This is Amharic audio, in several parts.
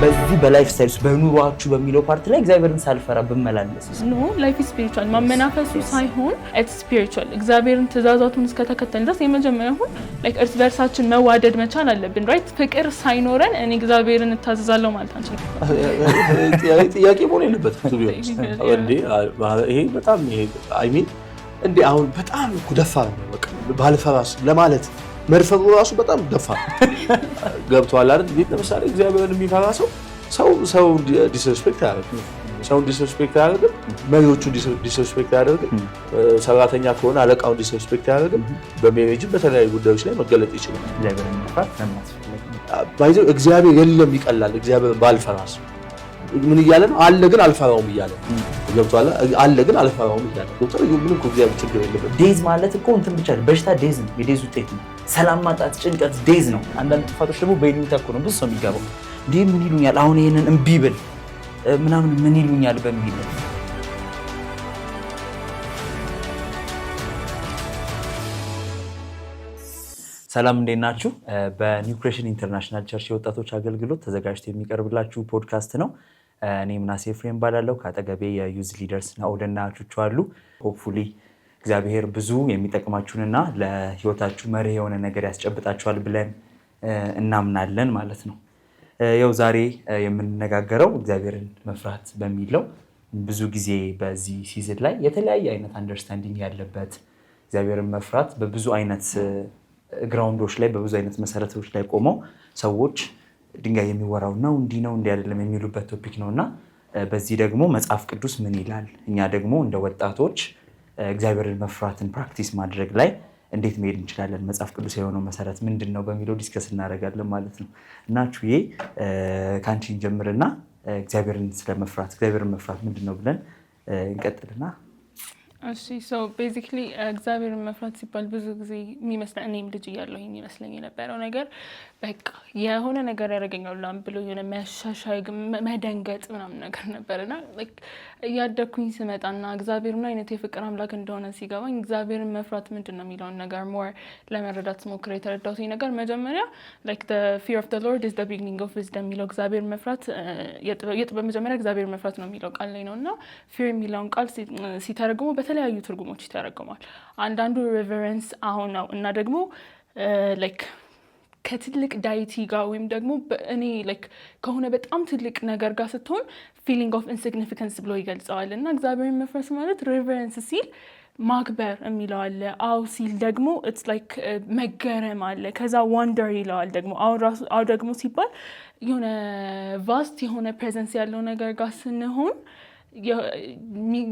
በዚህ በላይፍ ስታይልስ በኑሯችሁ በሚለው ፓርት ላይ እግዚአብሔርን ሳልፈራ ብመላለስ ኖ ላይፍ ስፒሪቹዋል ማመናፈሱ ሳይሆን ኢትስ ስፒሪቹዋል እግዚአብሔርን ትእዛዛቱን እስከተከተልን ድረስ የመጀመሪያው ላይክ እርስ በርሳችን መዋደድ መቻል አለብን ራይት ፍቅር ሳይኖረን እኔ እግዚአብሔርን እታዘዛለሁ ማለት አንችልም ጥያቄ መሆን የለበትም ይሄ በጣም ይሄ አይ ሚን እንዴ አሁን በጣም ደፋር ነው በቃ ባልፈራስ ለማለት መርፈሩ ራሱ በጣም ደፋር ገብቷል አይደል ለምሳሌ እግዚአብሔርን የሚፈራ ሰው ዲስሪስፔክት ያደርጋል ሰው ዲስሪስፔክት ያደርጋል መሪዎቹን ዲስሪስፔክት ያደርጋል ሰራተኛ ከሆነ አለቃውን ዲስሪስፔክት ያደርጋል በሜሬጅ በተለያዩ ጉዳዮች ላይ መገለጥ ይችላል እግዚአብሔርን መፍራት ለማስፈልግ ባይዘው እግዚአብሔር የለም ይቀላል እግዚአብሔር ባልፈራስ ምን ይያለ ነው አለ ግን አልፈራውም ይያለ ገብቷል አለ ግን አልፈራውም ይያለ ዶክተር ምንም እኮ እግዚአብሔር ችግር የለበት ዴዝ ማለት እኮ እንትን ብቻ በሽታ ዴዝ ነው የዴዝ ውጤት ነው ሰላም ማጣት ጭንቀት ዴዝ ነው አንዳንድ ጥፋቶች ደግሞ በይሉኝታ እኮ ነው ብዙ ሰው የሚገባው እንዴ ምን ይሉኛል አሁን ይሄንን እምቢ ብል ምናምን ምን ይሉኛል በሚል ሰላም እንዴት ናችሁ በኒው ክሬሽን ኢንተርናሽናል ቸርች የወጣቶች አገልግሎት ተዘጋጅቶ የሚቀርብላችሁ ፖድካስት ነው እኔ ምናሴ ኤፍሬም ባላለው ካጠገቤ የዩዝ ሊደርስ ናኦድና ቹቹ አሉ ሆፕፉሊ እግዚአብሔር ብዙ የሚጠቅማችሁንና ለህይወታችሁ መርህ የሆነ ነገር ያስጨብጣችኋል ብለን እናምናለን ማለት ነው ያው ዛሬ የምንነጋገረው እግዚአብሔርን መፍራት በሚለው ብዙ ጊዜ በዚህ ሲዝን ላይ የተለያየ አይነት አንደርስታንዲንግ ያለበት እግዚአብሔርን መፍራት በብዙ አይነት ግራውንዶች ላይ በብዙ አይነት መሰረቶች ላይ ቆመው ሰዎች ድንጋይ የሚወራው ነው እንዲህ ነው እንዲህ አይደለም የሚሉበት ቶፒክ ነውና በዚህ ደግሞ መጽሐፍ ቅዱስ ምን ይላል እኛ ደግሞ እንደ ወጣቶች እግዚአብሔርን መፍራትን ፕራክቲስ ማድረግ ላይ እንዴት መሄድ እንችላለን መጽሐፍ ቅዱስ የሆነው መሰረት ምንድነው በሚለው ዲስከስ እናደርጋለን ማለት ነው እና ቹዬ ካንቺን ጀምርና እግዚአብሔርን መፍራት ምንድነው ብለን እንቀጥልና እሺ ሶ ቤዚክሊ እግዚአብሔርን መፍራት ሲባል ብዙ ጊዜ የሚመስለን እኔም ልጅ እያለሁ የሚመስለኝ የነበረው ነገር በቃ የሆነ ነገር ያደርገኛል ብሎ የሆነ መሻሻይ መደንገጥ ምናምን ነገር ነበርና ላይክ እያደኩኝ ስመጣና እግዚአብሔር ምን አይነት የፍቅር አምላክ እንደሆነ ሲገባኝ እግዚአብሔርን መፍራት ምንድነው የሚለውን ነገር ሞር ለመረዳት ሞክሬ የተረዳሁት ነገር መጀመሪያ like the fear of the Lord is the beginning of wisdom የሚለው እግዚአብሔር መፍራት የጥበብ መጀመሪያ እግዚአብሔር መፍራት ነው የሚለው ቃል ላይ ነውና fear የሚለውን ቃል ሲተረጉሙ በተለያዩ ትርጉሞች ይተረጉማል አንዳንዱ reverence አሁን ነው እና ደግሞ like ከትልቅ ዳይቲ ጋር ወይም ደግሞ እኔ like ከሆነ በጣም ትልቅ ነገር ጋር ስትሆን feeling of insignificance ብሎ ይገልጸዋል እና እግዚአብሔርን መፍራት ማለት reverence ሲል ማክበር የሚለው አለ አው ሲል ደግሞ it's like መገረም አለ ከዛ wonder ይለዋል ደግሞ አው ደግሞ ሲባል የሆነ vast የሆነ presence ያለው ነገር ጋር ስንሆን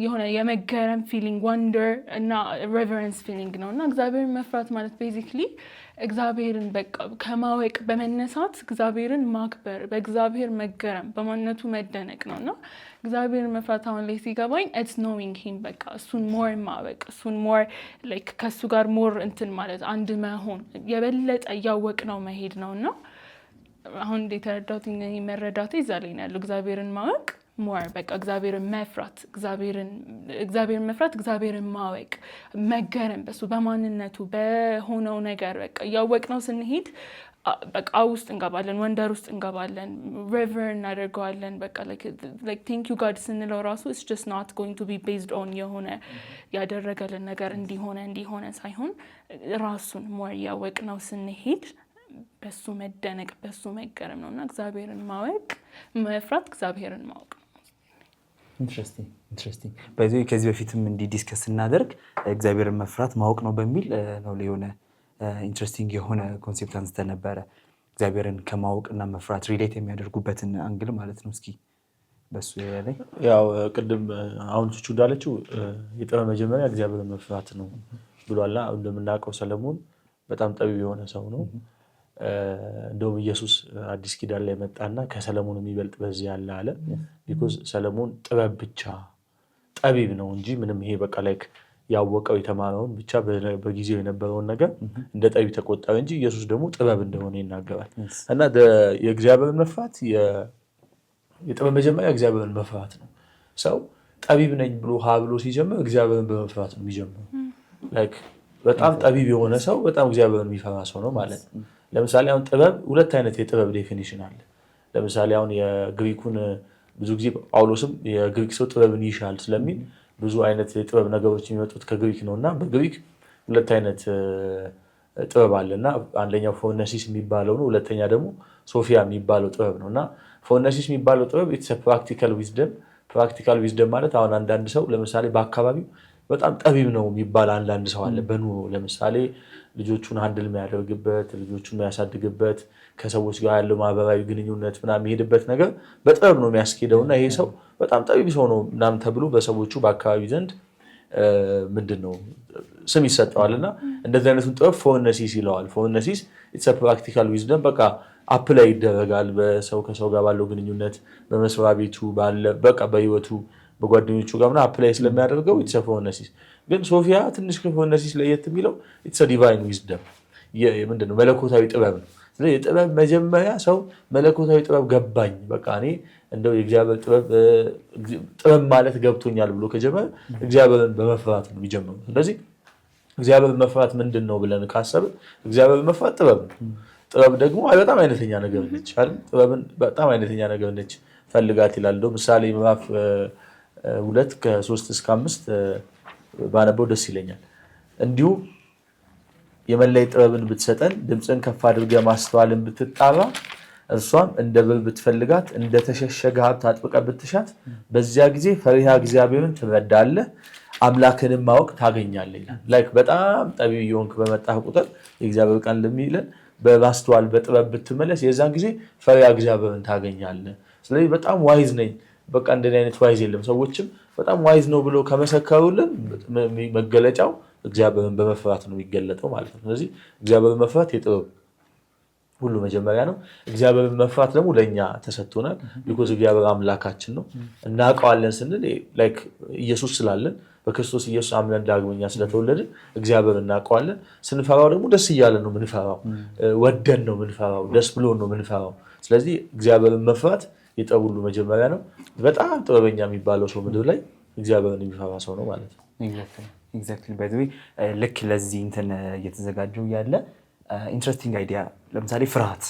የሆነ የመገረም ፊሊንግ ወንደር እና ሬቨረንስ ፊሊንግ ነው እና እግዚአብሔርን መፍራት ማለት ቤዚክሊ እግዚአብሔርን በቃ ከማወቅ በመነሳት እግዚአብሔርን ማክበር በእግዚአብሔር መገረም በማንነቱ መደነቅ ነውና እግዚአብሔርን መፍራት አሁን ላይ ሲገባኝ it's knowing him በቃ እሱን ሞር ማወቅ እሱን ሞር like ከሱ ጋር ሞር እንትን ማለት አንድ መሆን የበለጠ ያወቅነው መሄድ ነውና አሁን የተረዳሁት መረዳቴ እዛ ላይ ነው ያለው እግዚአብሔርን ማወቅ ሞር በቃ እግዚአብሔርን መፍራት እግዚአብሔርን ማወቅ መገረም በሱ በማንነቱ በሆነው ነገር በቃ ያወቅነው ስንሄድ በቃ ውስጥ እንገባለን ወንደር ውስጥ እንገባለን ሪቨር እናደርገዋለን በቃ like thank you God ስንለው ራሱ it's just not going to be based on የሆነ ያደረገልን ነገር እንዲሆነ ሳይሆን ራሱን ሞር ያወቅነው ስንሄድ በሱ መደነቅ በሱ መገረም ነውና እግዚአብሔርን ማወቅ መፍራት እግዚአብሔርን ማወቅ ኢንትረስቲንግ በዚህ ከዚህ በፊትም እንዲህ ዲስከስ እናደርግ እግዚአብሔርን መፍራት ማወቅ ነው በሚል ነው ለሆነ ኢንትረስቲንግ የሆነ ኮንሴፕት አንስተ ነበረ እግዚአብሔርን ከማወቅና መፍራት ሪሌት የሚያደርጉበትን አንግል ማለት ነው እስኪ በሱ ላይ ያው ቅድም አሁን ቹቹ እንዳለችው የጥበብ መጀመሪያ እግዚአብሔርን መፍራት ነው ብሏልና እንደምናውቀው ሰለሞን በጣም ጠቢብ የሆነ ሰው ነው እንደውም ኢየሱስ አዲስ ኪዳን ላይ መጣና ከሰለሞን የሚበልጥ በዚህ ያለ አለ because ሰለሞን ጥበብ ብቻ ጠቢብ ነው እንጂ ምንም ይሄ በቃ ላይክ ያወቀው የተማረውን ብቻ በጊዜው የነበረውን ነገር እንደ ጠቢብ ተቆጠረ እንጂ ኢየሱስ ደግሞ ጥበብ እንደሆነ ይናገራል እና የእግዚአብሔርን መፍራት የጥበብ መጀመሪያ እግዚአብሔርን መፍራት ነው ሰው ጠቢብ ነኝ ብሎ ብሎ ሲጀምር እግዚአብሔርን በመፍራት ነው የሚጀምረው like በጣም ጠቢብ የሆነ ሰው በጣም እግዚአብሔርን የሚፈራ ሰው ነው ማለት ነው ለምሳሌ አሁን ጥበብ ሁለት አይነት የጥበብ ዴፊኒሽን አለ ለምሳሌ አሁን የግሪኩን ብዙ ጊዜ ጳውሎስም የግሪክ ሰው ጥበብን ይሻል ስለሚል ብዙ አይነት የጥበብ ነገሮች የሚመጡት ከግሪክ ነው እና በግሪክ ሁለት አይነት ጥበብ አለና አንደኛው ፎነሲስ የሚባለው ነው፣ ሁለተኛ ደግሞ ሶፊያ የሚባለው ጥበብ ነው እና ፎነሲስ የሚባለው ጥበብ ኢትስ ፕራክቲካል ዊዝደም። ፕራክቲካል ዊዝደም ማለት አሁን አንዳንድ ሰው ለምሳሌ በአካባቢው በጣም ጠቢብ ነው የሚባል አንዳንድ ሰው አለ። በኑሮ ለምሳሌ ልጆቹን ሃንድል የሚያደርግበት፣ ልጆቹን የሚያሳድግበት፣ ከሰዎች ጋር ያለው ማህበራዊ ግንኙነት ምናምን የሚሄድበት ነገር በጥበብ ነው የሚያስኬደው እና ይሄ ሰው በጣም ጠቢብ ሰው ነው ምናምን ተብሎ በሰዎቹ በአካባቢ ዘንድ ምንድን ነው ስም ይሰጠዋል እና እንደዚህ አይነቱን ጥበብ ፎነሲስ ይለዋል። ፎነሲስ ኢትስ ፕራክቲካል ዊዝደም በቃ አፕላይ ይደረጋል በሰው ከሰው ጋር ባለው ግንኙነት፣ በመስሪያ ቤቱ ባለ በቃ በህይወቱ በጓደኞቹ ጋር ምናምን አፕላይ ስለሚያደርገው ኢትስ ፎነሲስ። ግን ሶፊያ ትንሽ ከፎነሲስ ለየት የሚለው ኢትስ ዲቫይን ዊዝደም ምንድን ነው መለኮታዊ ጥበብ ነው። ስለዚህ የጥበብ መጀመሪያ ሰው መለኮታዊ ጥበብ ገባኝ በቃ እኔ እንደው የእግዚአብሔር ጥበብ ማለት ገብቶኛል ብሎ ከጀመረ እግዚአብሔርን በመፍራት ነው የሚጀምረው። ስለዚህ እግዚአብሔርን መፍራት ምንድን ነው ብለን ካሰብን እግዚአብሔርን መፍራት ጥበብ ነው። ጥበብ ደግሞ በጣም አይነተኛ ነገር ነች አይደል? ጥበብን በጣም አይነተኛ ነገር ነች ፈልጋት ይላል። እንደው ምሳሌ ምዕራፍ 2:3-5 ባነበው ደስ ይለኛል። እንዲሁ የመለይ ጥበብን ብትሰጠን ድምፅን ከፍ አድርገህ ማስተዋልን ብትጣራ እርሷም እንደ ብር ብትፈልጋት እንደ ተሸሸገ ሀብት አጥብቀህ ብትሻት በዚያ ጊዜ ፈሪሃ እግዚአብሔርን ትረዳለህ አምላክንም ማወቅ ታገኛለህ ይላል። ላይክ በጣም ጠቢብ የሆንክ በመጣህ ቁጥር የእግዚአብሔር ቃል እንደሚለን በማስተዋል በጥበብ ብትመለስ የዛን ጊዜ ፈሪሃ እግዚአብሔርን ታገኛለህ። ስለዚህ በጣም ዋይዝ ነኝ በቃ እንደዚህ አይነት ዋይዝ የለም። ሰዎችም በጣም ዋይዝ ነው ብሎ ከመሰከሩልን መገለጫው እግዚአብሔርን በመፍራት ነው የሚገለጠው ማለት ነው። ስለዚህ እግዚአብሔርን መፍራት የጥበብ ሁሉ መጀመሪያ ነው። እግዚአብሔርን መፍራት ደግሞ ለእኛ ተሰጥቶናል። ቢኮዝ እግዚአብሔር አምላካችን ነው። እናውቀዋለን ስንል ላይክ ኢየሱስ ስላለን በክርስቶስ ኢየሱስ አምነን ዳግመኛ ስለተወለድን እግዚአብሔር እናውቀዋለን። ስንፈራው ደግሞ ደስ እያለን ነው ምንፈራው፣ ወደን ነው ምንፈራው፣ ደስ ብሎን ነው ምንፈራው። ስለዚህ እግዚአብሔርን መፍራት የጥበብ ሁሉ መጀመሪያ ነው። በጣም ጥበበኛ የሚባለው ሰው ምድር ላይ እግዚአብሔርን የሚፈራ ሰው ነው ማለት ነው። ኤግዛክትሊ ባይ ዘ ዌይ ልክ ለዚህ እንትን እየተዘጋጀው ያለ ኢንትረስቲንግ አይዲያ ለምሳሌ ፍርሃት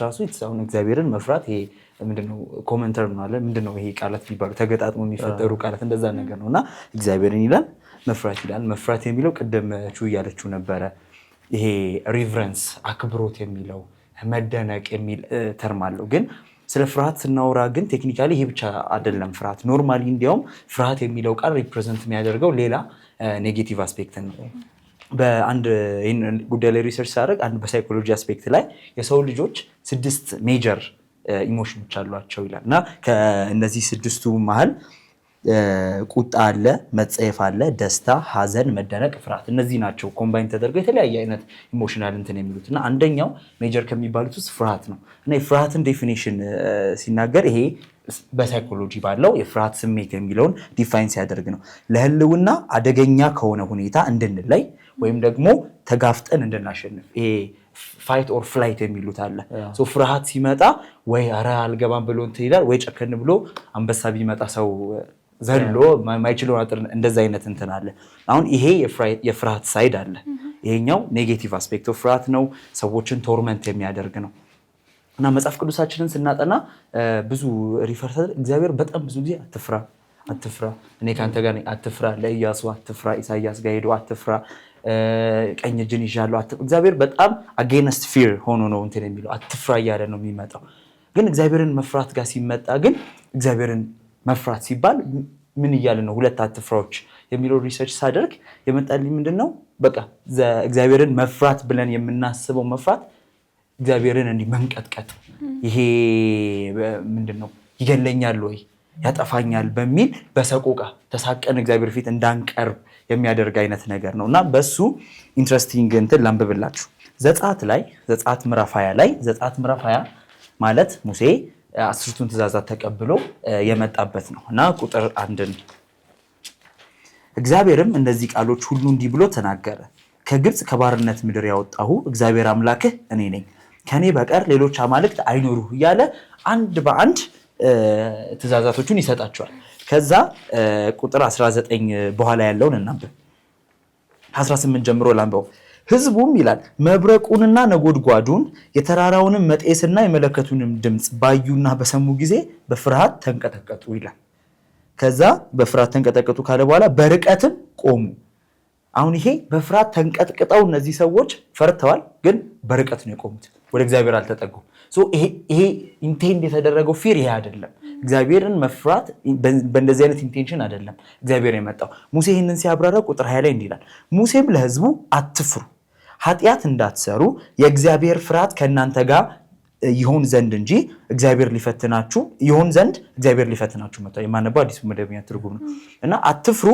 ራሱ አሁን እግዚአብሔርን መፍራት ይሄ ምንድነው ኮመንተር ነው አለ ምንድነው ይሄ ቃላት የሚባሉ ተገጣጥሞ የሚፈጠሩ ቃላት እንደዛ ነገር ነውና እግዚአብሔርን ይላል መፍራት ይላል። መፍራት የሚለው ቅድም ቹ እያለችው ነበረ ይሄ ሪቨረንስ አክብሮት የሚለው መደነቅ የሚል ተርም አለው። ግን ስለ ፍርሃት ስናወራ ግን ቴክኒካሊ ይሄ ብቻ አይደለም ፍርሃት። ኖርማሊ እንዲያውም ፍርሃት የሚለው ቃል ሪፕሬዘንት የሚያደርገው ሌላ ኔጌቲቭ አስፔክት ነው። በአንድ ይህን ጉዳይ ላይ ሪሰርች ሳደርግ አንድ በሳይኮሎጂ አስፔክት ላይ የሰው ልጆች 6 ሜጀር ኢሞሽኖች አሏቸው ይላል እና ከእነዚህ 6ቱ መሀል ቁጣ አለ፣ መጸየፍ አለ፣ ደስታ፣ ሐዘን፣ መደነቅ፣ ፍርሃት እነዚህ ናቸው ኮምባይን ተደርገው የተለያየ አይነት ኢሞሽናል እንትን የሚሉት እና አንደኛው ሜጀር ከሚባሉት ውስጥ ፍርሃት ነው እና የፍርሃትን ዴፊኒሽን ሲናገር ይሄ በሳይኮሎጂ ባለው የፍርሃት ስሜት የሚለውን ዲፋይን ሲያደርግ ነው ለህልውና አደገኛ ከሆነ ሁኔታ እንድንለይ ወይም ደግሞ ተጋፍጠን እንድናሸንፍ ይሄ ፋይት ኦር ፍላይት የሚሉት አለ። ፍርሃት ሲመጣ ወይ ኧረ አልገባም ብሎ እንትን ይላል ወይ ጨከን ብሎ አንበሳ ቢመጣ ሰው ዘሎ ማይችለው አጥር እንደዛ አይነት እንትን አለ። አሁን ይሄ የፍርሃት ሳይድ አለ። ይሄኛው ኔጌቲቭ አስፔክት ኦፍ ፍርሃት ነው፣ ሰዎችን ቶርመንት የሚያደርግ ነው እና መጽሐፍ ቅዱሳችንን ስናጠና ብዙ ሪፈር እግዚአብሔር በጣም ብዙ ጊዜ አትፍራ እኔ ከአንተ ጋር ነኝ፣ አትፍራ ለኢያሱ አትፍራ፣ ኢሳያስ ጋር ሄዶ አትፍራ፣ ቀኝ እጅን ይዣለሁ እግዚአብሔር በጣም አጌንስት ፊር ሆኖ ነው እንትን የሚለው አትፍራ እያለ ነው የሚመጣው። ግን እግዚአብሔርን መፍራት ጋር ሲመጣ ግን እግዚአብሔርን መፍራት ሲባል ምን እያለ ነው? ሁለት አትፍራዎች የሚለው ሪሰርች ሳደርግ የመጣልኝ ምንድነው በቃ እግዚአብሔርን መፍራት ብለን የምናስበው መፍራት እግዚአብሔርን እንዲህ መንቀጥቀጥ ይሄ ምንድነው ይገለኛል ወይ ያጠፋኛል በሚል በሰቆቃ ተሳቀን እግዚአብሔር ፊት እንዳንቀርብ የሚያደርግ አይነት ነገር ነው እና በሱ ኢንትረስቲንግ እንትን ላንብብላችሁ። ዘጸአት ምዕራፍ 20 ላይ ዘጸአት ምዕራፍ 20 ማለት ሙሴ 10ቱን ትእዛዛት ተቀብሎ የመጣበት ነው እና ቁጥር 1 እግዚአብሔርም እነዚህ ቃሎች ሁሉ እንዲህ ብሎ ተናገረ። ከግብፅ ከባርነት ምድር ያወጣሁ እግዚአብሔር አምላክህ እኔ ነኝ፣ ከኔ በቀር ሌሎች አማልክት አይኖሩህ እያለ አንድ በአንድ ትእዛዛቶቹን ይሰጣቸዋል። ከዛ ቁጥር 19 በኋላ ያለውን እናንብብ። 18 ጀምሮ ላንበው። ህዝቡም ይላል መብረቁንና ነጎድጓዱን የተራራውንም መጤስና የመለከቱንም ድምፅ ባዩና በሰሙ ጊዜ በፍርሃት ተንቀጠቀጡ ይላል። ከዛ በፍርሃት ተንቀጠቀጡ ካለ በኋላ በርቀትም ቆሙ። አሁን ይሄ በፍርሃት ተንቀጥቅጠው እነዚህ ሰዎች ፈርተዋል፣ ግን በርቀት ነው የቆሙት፣ ወደ እግዚአብሔር አልተጠጉም። ይሄ ኢንቴንድ የተደረገው ፊር ይሄ አይደለም። እግዚአብሔርን መፍራት በእንደዚህ አይነት ኢንቴንሽን አይደለም እግዚአብሔር የመጣው። ሙሴ ይህንን ሲያብራራ ቁጥር 20 ላይ እንዲህ ይላል፣ ሙሴም ለህዝቡ አትፍሩ፣ ኃጢአት እንዳትሰሩ የእግዚአብሔር ፍርሃት ከእናንተ ጋር ይሆን ዘንድ እንጂ እግዚአብሔር ሊፈትናችሁ ይሆን ዘንድ እግዚአብሔር ሊፈትናችሁ መጣ። የማነበው አዲሱ መደበኛ ትርጉም ነው። እና አትፍሩ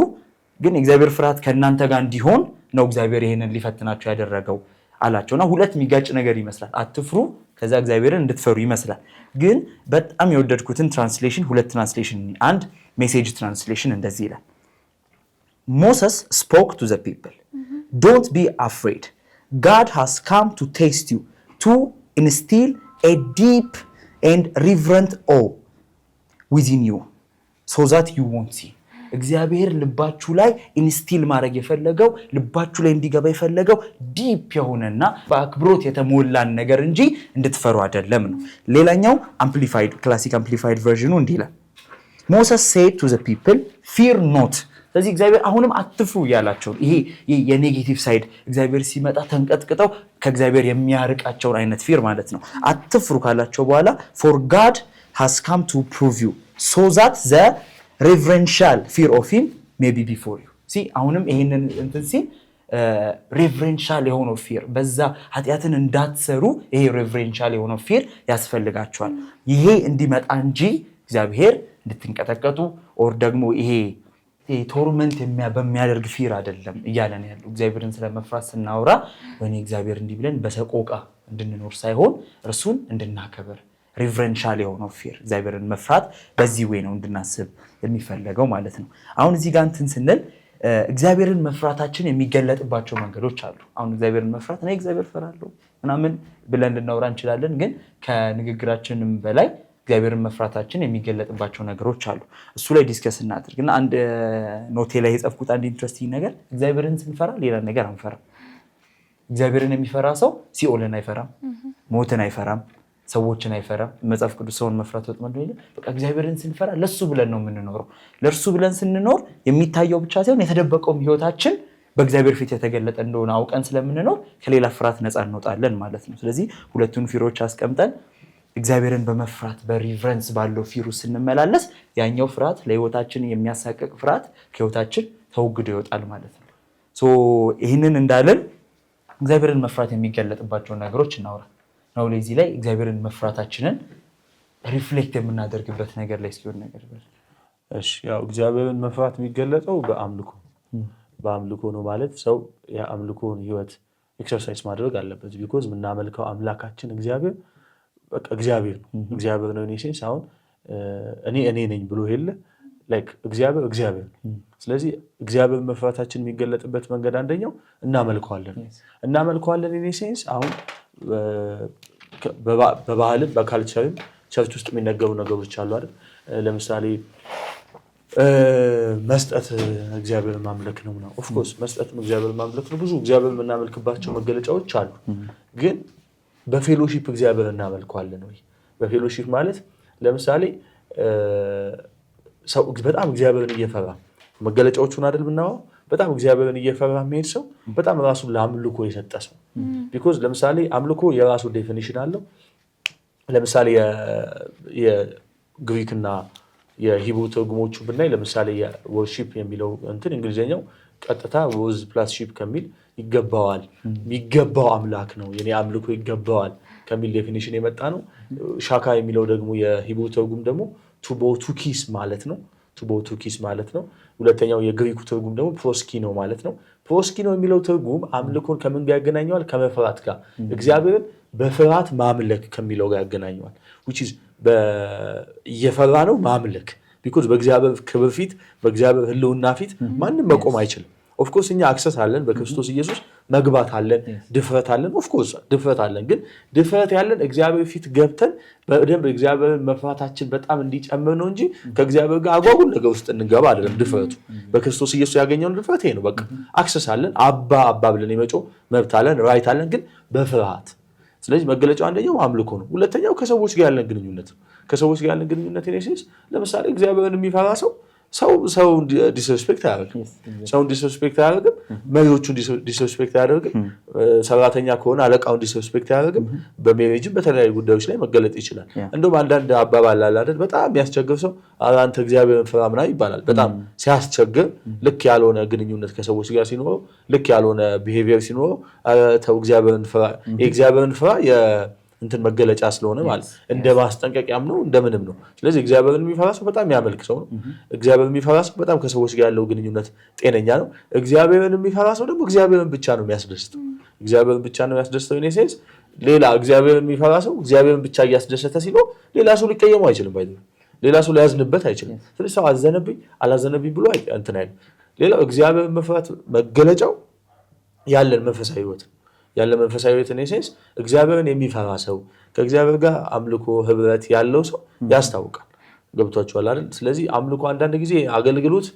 ግን የእግዚአብሔር ፍርሃት ከእናንተ ጋር እንዲሆን ነው እግዚአብሔር ይሄንን ሊፈትናችሁ ያደረገው አላቸውና ሁለት የሚጋጭ ነገር ይመስላል። አትፍሩ ከዛ እግዚአብሔርን እንድትፈሩ ይመስላል። ግን በጣም የወደድኩትን ትራንስሌሽን ሁለት ትራንስሌሽን፣ አንድ ሜሴጅ ትራንስሌሽን እንደዚህ ይላል፣ Moses spoke to the people, don't be afraid, God has come to test you, to instill a deep and reverent awe within you so that you won't see. እግዚአብሔር ልባችሁ ላይ ኢንስቲል ማድረግ የፈለገው ልባችሁ ላይ እንዲገባ የፈለገው ዲፕ የሆነና በአክብሮት የተሞላን ነገር እንጂ እንድትፈሩ አይደለም ነው። ሌላኛው አምፕሊፋይድ ክላሲክ አምፕሊፋይድ ቨርዥኑ እንዲህ ይላል፣ Moses said to the people, fear not. ስለዚህ እግዚአብሔር አሁንም አትፍሩ ያላቸው ይሄ የኔጌቲቭ ሳይድ እግዚአብሔር ሲመጣ ተንቀጥቅጠው ከእግዚአብሔር የሚያርቃቸውን አይነት ፊር ማለት ነው። አትፍሩ ካላቸው በኋላ for God has come to prove you so that the reverential fear of him may be before you. አሁንም ይሄንን እንትን ሲል ሬቨረንሻል የሆነው ፊር በዛ ኃጢአትን እንዳትሰሩ ይሄ ሬቨረንሻል የሆነው ፊር ያስፈልጋቸዋል። ይሄ እንዲመጣ እንጂ እግዚአብሔር እንድትንቀጠቀጡ ኦር ደግሞ ይሄ ቶርመንት በሚያደርግ ፊር አይደለም እያለን ያለው። እግዚአብሔርን ስለመፍራት ስናወራ ወይኔ እግዚአብሔር እንዲህ ብለን በሰቆቃ እንድንኖር ሳይሆን እርሱን እንድናከብር ሪቨረንሻል የሆነው ፊር እግዚአብሔርን መፍራት በዚህ ወይ ነው እንድናስብ የሚፈለገው ማለት ነው። አሁን እዚህ ጋር እንትን ስንል እግዚአብሔርን መፍራታችን የሚገለጥባቸው መንገዶች አሉ። አሁን እግዚአብሔርን መፍራት እኔ እግዚአብሔር ፈራለሁ ምናምን ብለን ልናወራ እንችላለን። ግን ከንግግራችንም በላይ እግዚአብሔርን መፍራታችን የሚገለጥባቸው ነገሮች አሉ። እሱ ላይ ዲስከስ እናድርግና አንድ ኖቴ ላይ የጻፍኩት አንድ ኢንትረስቲንግ ነገር እግዚአብሔርን ስንፈራ ሌላ ነገር አንፈራም። እግዚአብሔርን የሚፈራ ሰው ሲኦልን አይፈራም፣ ሞትን አይፈራም፣ ሰዎችን አይፈራም። መጽሐፍ ቅዱስ ሰውን መፍራት ወጥመድ ነው ይላል። በቃ እግዚአብሔርን ስንፈራ ለሱ ብለን ነው የምንኖረው። ለሱ ብለን ስንኖር የሚታየው ብቻ ሳይሆን የተደበቀውም ህይወታችን በእግዚአብሔር ፊት የተገለጠ እንደሆነ አውቀን ስለምንኖር ከሌላ ፍርሃት ነፃ እንወጣለን ማለት ነው። ስለዚህ ሁለቱን ፊሮች አስቀምጠን እግዚአብሔርን በመፍራት በሪቨረንስ ባለው ፊሩ ስንመላለስ ያኛው ፍርሃት ለህይወታችን የሚያሳቀቅ ፍርሃት ከህይወታችን ተወግዶ ይወጣል ማለት ነው። ይህንን እንዳለን እግዚአብሔርን መፍራት የሚገለጥባቸውን ነገሮች እናውራ ነው። ለዚህ ላይ እግዚአብሔርን መፍራታችንን ሪፍሌክት የምናደርግበት ነገር ላይ ሲሆን ነገር እሺ፣ ያው እግዚአብሔርን መፍራት የሚገለጠው በአምልኮ ነው ማለት ሰው የአምልኮን ህይወት ኤክሰርሳይዝ ማድረግ አለበት። ቢኮዝ የምናመልከው አምላካችን እግዚአብሔር በቃ እግዚአብሔር ነው። እግዚአብሔር ነው ኔሴንስ አሁን እኔ ነኝ ብሎ የለ ላይክ እግዚአብሔር ነው። ስለዚህ እግዚአብሔር መፍራታችን የሚገለጥበት መንገድ አንደኛው እናመልከዋለን ኔሴንስ አሁን በባህልም በካልቸርም ቸርች ውስጥ የሚነገሩ ነገሮች አሉ አይደል? ለምሳሌ መስጠት እግዚአብሔርን ማምለክ ነው ነው። ኦፍ ኮርስ መስጠትም እግዚአብሔርን ማምለክ ነው። ብዙ እግዚአብሔርን የምናመልክባቸው መገለጫዎች አሉ። ግን በፌሎሺፕ እግዚአብሔርን እናመልከዋለን ወይ? በፌሎሺፕ ማለት ለምሳሌ ሰው በጣም እግዚአብሔርን እየፈራ መገለጫዎቹን አይደል ምናወራው? በጣም እግዚአብሔርን እየፈራ የሚሄድ ሰው በጣም ራሱን ለአምልኮ የሰጠ ሰው። ቢኮዝ ለምሳሌ አምልኮ የራሱ ዴፊኒሽን አለው። ለምሳሌ የግሪክና የሂብሩ ትርጉሞቹ ብናይ ለምሳሌ የወርሺፕ የሚለው እንትን እንግሊዝኛው ቀጥታ ወዝ ፕላስ ሺፕ ከሚል ይገባዋል፣ የሚገባው አምላክ ነው፣ የኔ አምልኮ ይገባዋል ከሚል ዴፊኒሽን የመጣ ነው። ሻካ የሚለው ደግሞ የሂብሩ ትርጉም ደግሞ ቱቦቱኪስ ማለት ነው። ቱቦቱኪስ ማለት ነው። ሁለተኛው የግሪኩ ትርጉም ደግሞ ፕሮስኪኖ ማለት ነው። ፕሮስኪኖ የሚለው ትርጉም አምልኮን ከምን ጋር ያገናኘዋል? ከመፍራት ጋር። እግዚአብሔርን በፍርሃት ማምለክ ከሚለው ጋር ያገናኘዋል። which is እየፈራ ነው ማምለክ። ቢኮዝ በእግዚአብሔር ክብር ፊት በእግዚአብሔር ህልውና ፊት ማንም መቆም አይችልም። ኦፍ ኮርስ እኛ አክሰስ አለን በክርስቶስ ኢየሱስ መግባት አለን ድፍረት አለን ኦፍ ኮርስ ድፍረት አለን ግን ድፍረት ያለን እግዚአብሔር ፊት ገብተን በደንብ እግዚአብሔር መፍራታችን በጣም እንዲጨምር ነው እንጂ ከእግዚአብሔር ጋር አጓጉል ነገር ውስጥ እንገባ አይደለም ድፍረቱ በክርስቶስ ኢየሱስ ያገኘውን ድፍረት ይሄ ነው በቃ አክሰስ አለን አባ ብለን የመጮህ መብት አለን ራይት አለን ግን በፍርሃት ስለዚህ መገለጫው አንደኛው አምልኮ ነው ሁለተኛው ከሰዎች ጋር ያለን ግንኙነት ከሰዎች ጋር ያለን ግንኙነት ኢየሱስ ለምሳሌ እግዚአብሔርን የሚፈራ ሰው ዲስሪስፔክት አያደርግም ሰው ዲስሪስፔክት አያደርግም መሪዎቹን ዲስሪስፔክት አያደርግም ሰራተኛ ከሆነ አለቃውን ዲስሪስፔክት አያደርግም በሜሬጅም በተለያዩ ጉዳዮች ላይ መገለጥ ይችላል እንደውም አንዳንድ አባባል አለ አይደል በጣም የሚያስቸግር ሰው አንተ እግዚአብሔርን ፍራ ምናምን ይባላል በጣም ሲያስቸግር ልክ ያልሆነ ግንኙነት ከሰዎች ጋር ሲኖረው ልክ ያልሆነ ቢሄቪየር ሲኖረው ተው እግዚአብሔርን ፍራ እንትን መገለጫ ስለሆነ ማለት እንደ ማስጠንቀቂያም ነው እንደምንም ነው ስለዚህ እግዚአብሔርን የሚፈራ ሰው በጣም የሚያመልክ ሰው ነው እግዚአብሔርን የሚፈራ ሰው በጣም ከሰዎች ጋር ያለው ግንኙነት ጤነኛ ነው እግዚአብሔርን የሚፈራ ሰው ደግሞ እግዚአብሔርን ብቻ ነው የሚያስደስተው እግዚአብሔርን ብቻ ነው የሚያስደስተው እኔ ሴንስ ሌላ እግዚአብሔርን የሚፈራ ሰው እግዚአብሔርን ብቻ እያስደሰተ ሲለው ሌላ ሰው ሊቀየመው አይችልም ሌላ ሰው ሊያዝንበት አይችልም ስለዚህ ሰው አዘነብኝ አላዘነብኝ ብሎ እንትን አይደል ሌላው እግዚአብሔርን መፍራት መገለጫው ያለን መንፈሳዊ ህይወት ያለ መንፈሳዊ ህይወት ነው ሴንስ እግዚአብሔርን የሚፈራ ሰው ከእግዚአብሔር ጋር አምልኮ ህብረት ያለው ሰው ያስታውቃል ገብቷችኋል አይደል ስለዚህ አምልኮ አንዳንድ ጊዜ አገልግሎት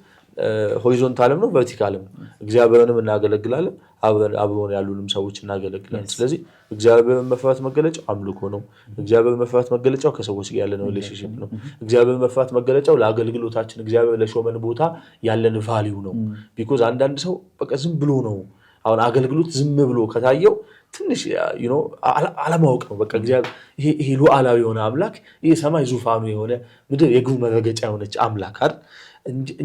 ሆሪዞንታልም ነው ቨርቲካልም እግዚአብሔርንም እናገለግላለን አብሮን ያሉንም ሰዎች እናገለግላለን ስለዚህ እግዚአብሔርን መፍራት መገለጫው አምልኮ ነው እግዚአብሔርን መፍራት መገለጫው ከሰዎች ጋር ያለን ሪሌሽንሺፕ ነው እግዚአብሔርን መፍራት መገለጫው ለአገልግሎታችን እግዚአብሔር ለሾመን ቦታ ያለን ቫልዩ ነው ቢኮዝ አንዳንድ ሰው በቃ ዝም ብሎ ነው አሁን አገልግሎት ዝም ብሎ ከታየው ትንሽ አለማወቅ ነው በቃ እግዚአብሔር ይሄ ሉዓላዊ የሆነ አምላክ ይሄ ሰማይ ዙፋኑ የሆነ ምድር የእግሩ መረገጫ የሆነች አምላክ አይደል